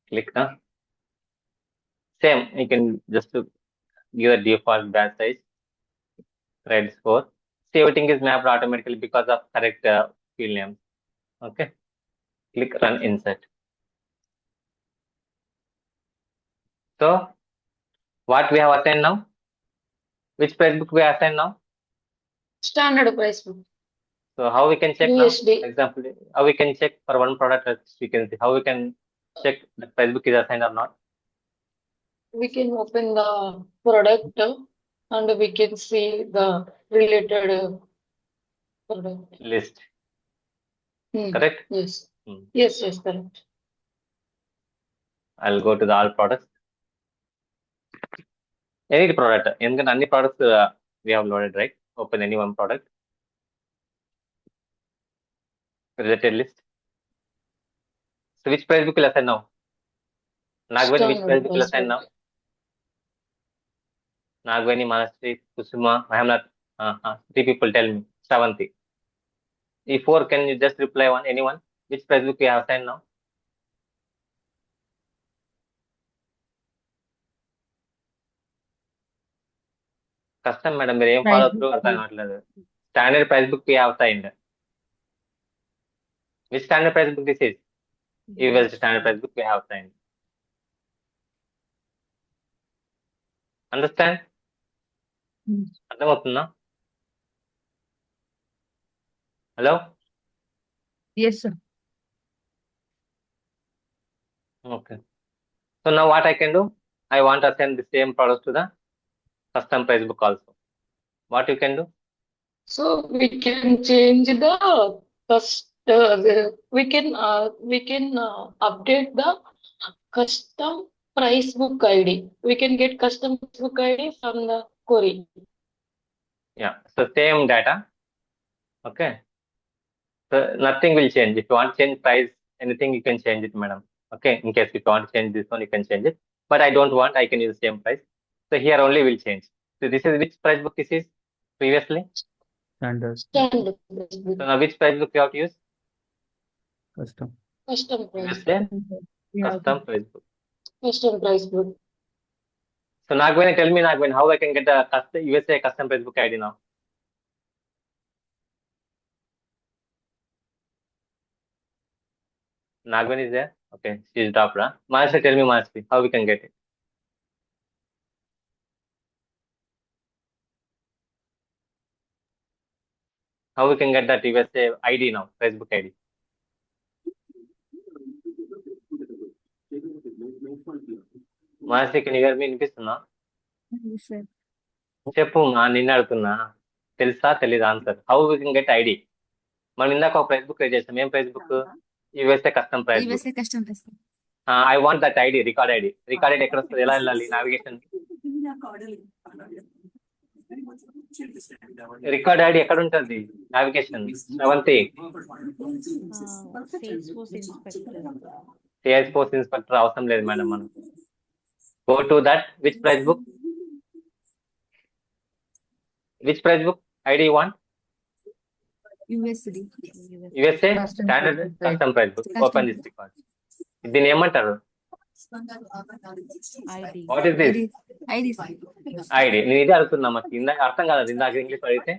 Click now. Same, you can just give a default batch size. Write score. See, everything is mapped automatically because of correct field name. Okay. Click run insert. So what we have assigned now? Which price book we assigned now?
Standard price book.
So how we can check
USD.
now? Example, how we can check for one product, we can see how we can check the price book is assigned or not.
We can open the product and we can see the related product.
List. Correct?
Yes. Yes, correct.
I'll go to the all products. Any product, ఎందుకంటే అన్ని products we have loaded, right? Open any one product. Related list. So which price book will assign now? Nagvani, which price book will assign now? Nagvani, Manasri, Kusuma, Mahamnath. 3 people tell me. Shravanti. If 4, can you just reply anyone? Which price book we have assigned now? కష్టం madam, మీరు ఏం follow through అర్థం కావట్లేదు. Standard price book we have assigned. Which standard price book this is? It was the standard price book we have assigned. Understand? అర్థమవుతుందా? Hello?
Yes, sir.
Okay. So now what I can do? I want to assign the same product to the custom price book also. What you can do?
So we can change we can update the Custom price book ID. We can get custom price book ID from the query.
Yeah, so same data. Okay, so nothing will change. If you want to change price, anything you can change it, madam. Okay, in case if you want to change this one, you can change it. But I don't want, I can use the same price. So here only will change. So this is which price book this is previously.
Standard.
Standard price book.
So now which price book you have to use?
Custom.
Custom price
USA
Yeah.
custom price book.
Custom price book.
So Nagwin, tell me Nagwin, how I can get the custom USA custom price book ID now? Nagwin is there? Okay, she's dropped. Huh? Mahashri, tell me Mahashri, how we can get it? How we can get that USA ID now, Facebook ID? Mahashri, can you hear me? వినిపిస్తుందా?
Yes, sir.
చెప్పు మా నిన్న అడుగుతున్నా తెలుసా తెలీదు answer how we can get ID మనం ఇందాక ఒక ప్రైస్ బుక్ క్రియేట్ చేస్తాం ఏం price book USA custom price book
USA custom price.
I want that ID record ID ఎక్కడ వస్తుంది ఎలా వెళ్ళాలి నావిగేషన్ రికార్డ్ ఐడి ఎక్కడ ఉంటుంది నావిగేషన్ సెవెంత్ సేల్స్ఫోర్స్ ఇన్స్పెక్టర్ అవసరం లేదు మేడం మనం go to that which price book ID you want
USD.
USA
Custom
standard
price book.
Custom price book
Custom
open this record దీన్ని ఏమంటారు what is this
ID.
ID నేను ఇదే అడుగుతున్నా మాకు ఇందాక అర్థం కాదు ఇందాక ఇంగ్లీష్ అడిగితే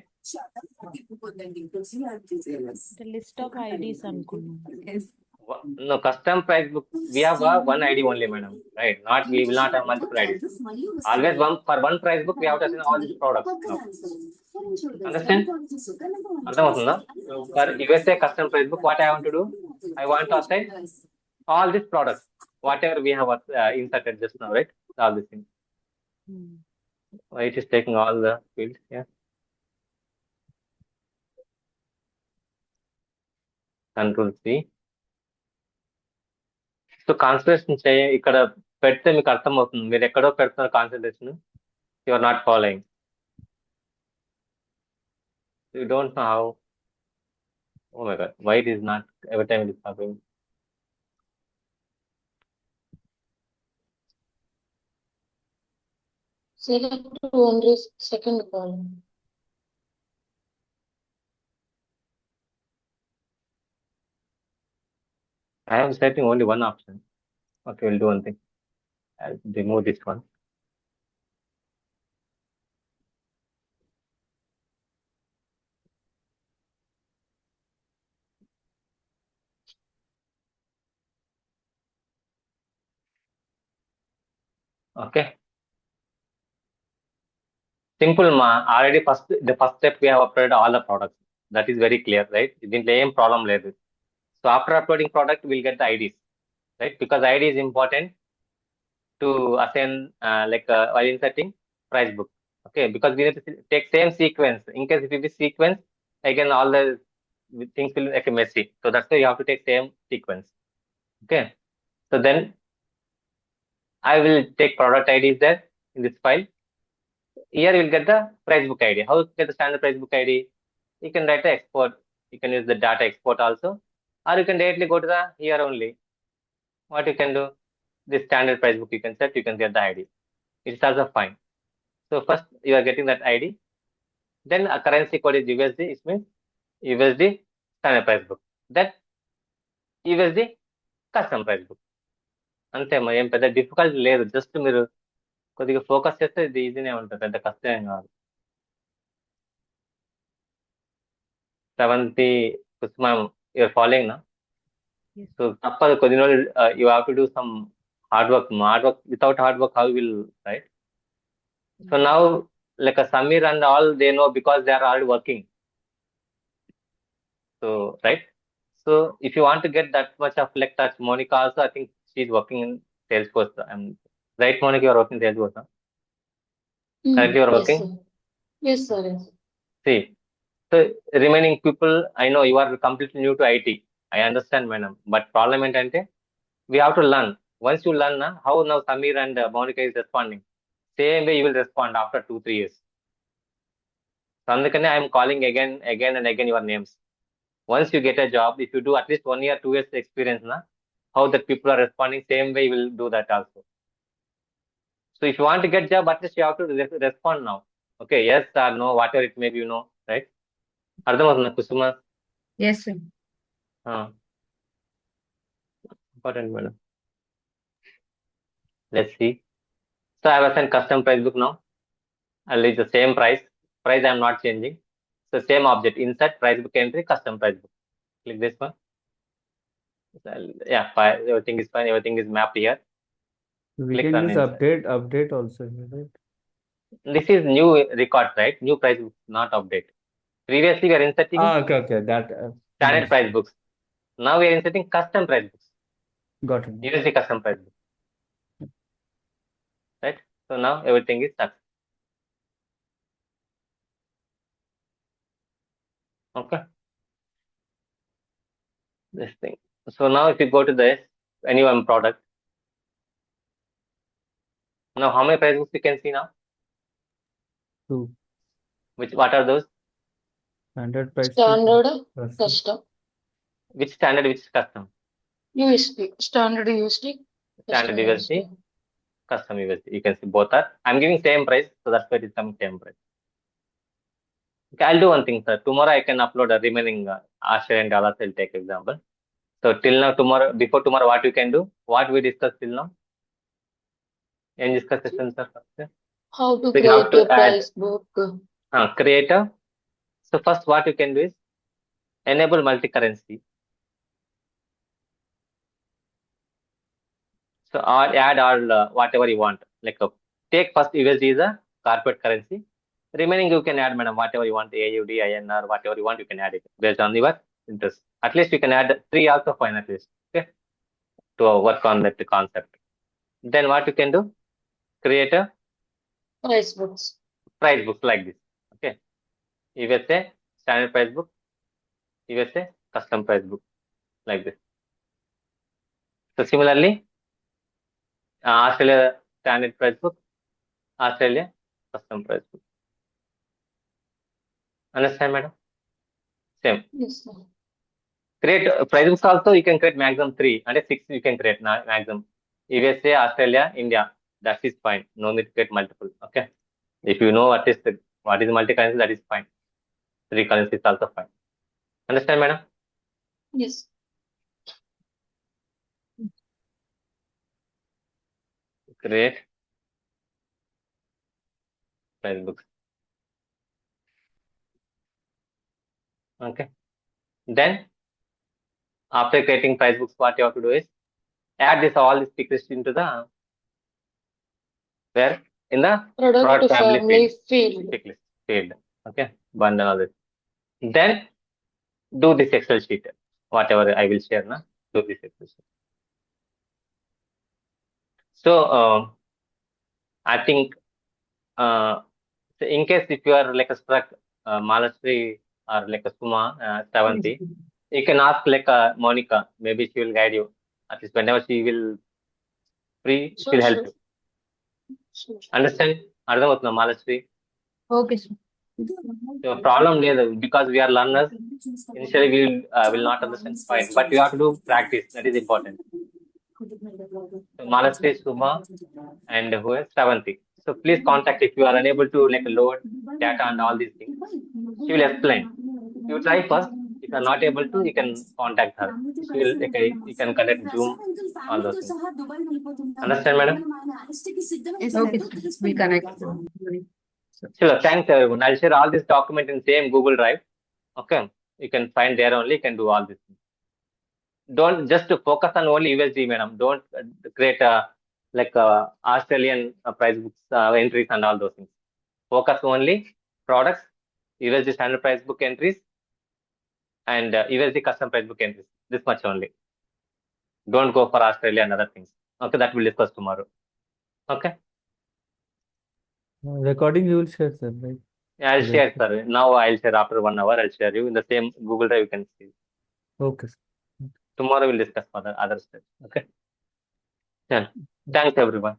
లిస్ట్ ఆఫ్ ఐడీస్ అనుకున్నాం.
Yes.
no custom price book we have one ID only madam right not we will not have multiple IDs always for one price book we have to assign all these products now understand అర్థమవుతుందా for USA custom price book what I want to do I want to assign all these products whatever we have inserted just now right all these things why it is taking all the fields yeah control C so concentration ఇక్కడ పెడితే మీకు అర్థమవుతుంది మీరు ఎక్కడో పెడుతున్నారు concentration you are not following you don't know how oh my god why it is not every time it is happening
Select only second column.
I am selecting only one option. Okay, we'll do one thing. I'll remove this one. Okay. Simple ma. Already the first step we have uploaded all the products. That is very clear, right? దీంట్లో ఏం problem లేదు. So after uploading product, we'll get the IDs, right? Because ID is important to assign while inserting price book. Okay, because we need to take same sequence. In case if it is sequence, again all the things will like messy. So that's why you have to take same sequence. Okay. So then I will take product IDs there in this file. Here you'll get the price book ID. How to get the standard price book ID? You can write the export. You can use the data export also, or you can directly go to the here only. What you can do? This standard price book you can set. You can get the ID. It's also fine. So first you are getting that ID. Then a currency code is USD. It means USD standard price book. That USD custom price book. అంతే మరి ఏం పెద్ద difficult లేదు just మీరు కొద్దిగా focus చేస్తే ఇది ఈజీనే ఉంటుంది పెద్ద కష్టం కాదు 70 కుసుమం యూఆర్ ఫాలోయింగ్ నా సో తప్పదు కొద్ది రోజులు you have to do some hard work without hard work how will right so now like Sameer and all they know because they are already working so right so if you want to get that much of like touch Monica also I think she is working in Salesforce. Right, Monica, you are working in Salesforce. Huh? Currently, you are working?
Yes, sir. Yes.
See, so remaining people, I know you are completely new to IT. I understand, madam. But problem ఏంటంటే we have to learn. Once you learn how now Samir and Monica is responding, same way you will respond after 2-3 years. So అందుకనే I am calling again and again your names. Once you get a job, if you do at least 1 year, 2 years experience, how the people are responding, same way you will do that also. So if you want to get job, at least you have to respond now. Okay, yes or no, whatever it may be, right? అర్థమవుతుందా కుసుమ?
Yes, sir.
Important, madam. Let's see. So I have assigned custom price book now. I'll leave the same price. Price I'm not changing. So same object, insert price book entry, custom price book. Click this one. Yeah, fine. Everything is fine. Everything is mapped here.
We
Click
can
run
use
inside.
update also, right?
This is new record, right? New price book, not update. Previously we are inserting
Okay. That
standard
nice.
price books. Now we are inserting custom price books.
Got it.
USD custom price book. Right? So now everything is success. Okay. This thing. So now if you go to this any one product, now how many price books you can see now?
2.
What are those?
Standard price book,
Standard,
custom.
custom,
Which standard, which custom?
USD, standard USD,
Standard
custom
USD, custom USD. You can see both are. I'm giving same price, so that's why it is coming same price. Okay, I'll do one thing, sir. Tomorrow I can upload a remaining Australian dollars. I'll take example. So till now, before tomorrow, what you can do? What we discussed till now? Any discussion, sir?
How to
So you have
create
to
a price book.
creator. So first, what you can do is enable multi-currency. So add all whatever you want. Like take first USD is a corporate currency. Remaining you can add, madam, whatever you want, AUD, INR, whatever you want, you can add it based on your interest. At least you can add 3 also fine at least. Okay, to work on that concept. Then what you can do? Create a
Price books.
price book like this. Okay, USA standard price book, USA custom price book like this. So similarly, Australia standard price book, Australia custom price book. Understand, madam? Same.
Yes, sir.
Create price books also. You can create maximum 3 and 6. You can create maximum. USA, Australia, India. That is fine. No need to create multiple. Okay. If you know what is multi-currency, that is fine. 3 currencies is also fine. Understand, madam?
Yes.
Create price books. Okay. Then after creating price books, what you have to do is add all this tick list into the where in the
Product
family
family field.
tick list field. Okay. Bundle all this. Then do this Excel sheet. Whatever I will share now. Do this Excel sheet. So I think so in case if you are like a struck Malasri or like a Suma Savanti, you can ask like Monica. Maybe she will guide you. At least whenever she will free, she will help you.
Sure.
Understand? Ardhamavutunda Malasri.
Okay, sir.
So problem లేదు because we are learners. Initially we will not understand fine, but you have to do practice. That is important. So Malasri, Suma, and who is Savanti. So please contact if you are unable to like load data and all these things. She will explain. You try first. If you are not able to, you can contact her. She will you can connect Zoom, all those things. Understand, madam?
Okay, sir. We connect.
Sure. Thanks, everyone. I'll share all this document in same Google Drive. Okay. You can find there only. You can do all this. Don't just focus on only USD, madam. Don't create like Australian price books entries and all those things. Focus only products, USD standard price book entries, and USD custom price book entries. This much only. Don't go for Australia and other things. Okay, that we'll discuss tomorrow. Okay.
Recording you will share, sir, right?
Yeah, I'll share, sir. Now I'll share after 1 hour. I'll share you in the same Google Drive. You can see.
Okay, sir.
Tomorrow we'll discuss for the other steps. Okay. Yeah. Thanks, everyone.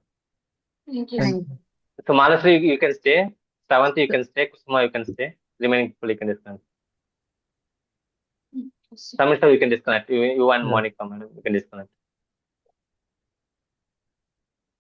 Thank you.
Thank you.
So, Manasri, you can stay. Savanthi, you can stay. Kusuma, you can stay. Remaining people, you can disconnect. Samita, you can disconnect. You and
Yeah.
Monica, madam, you can disconnect.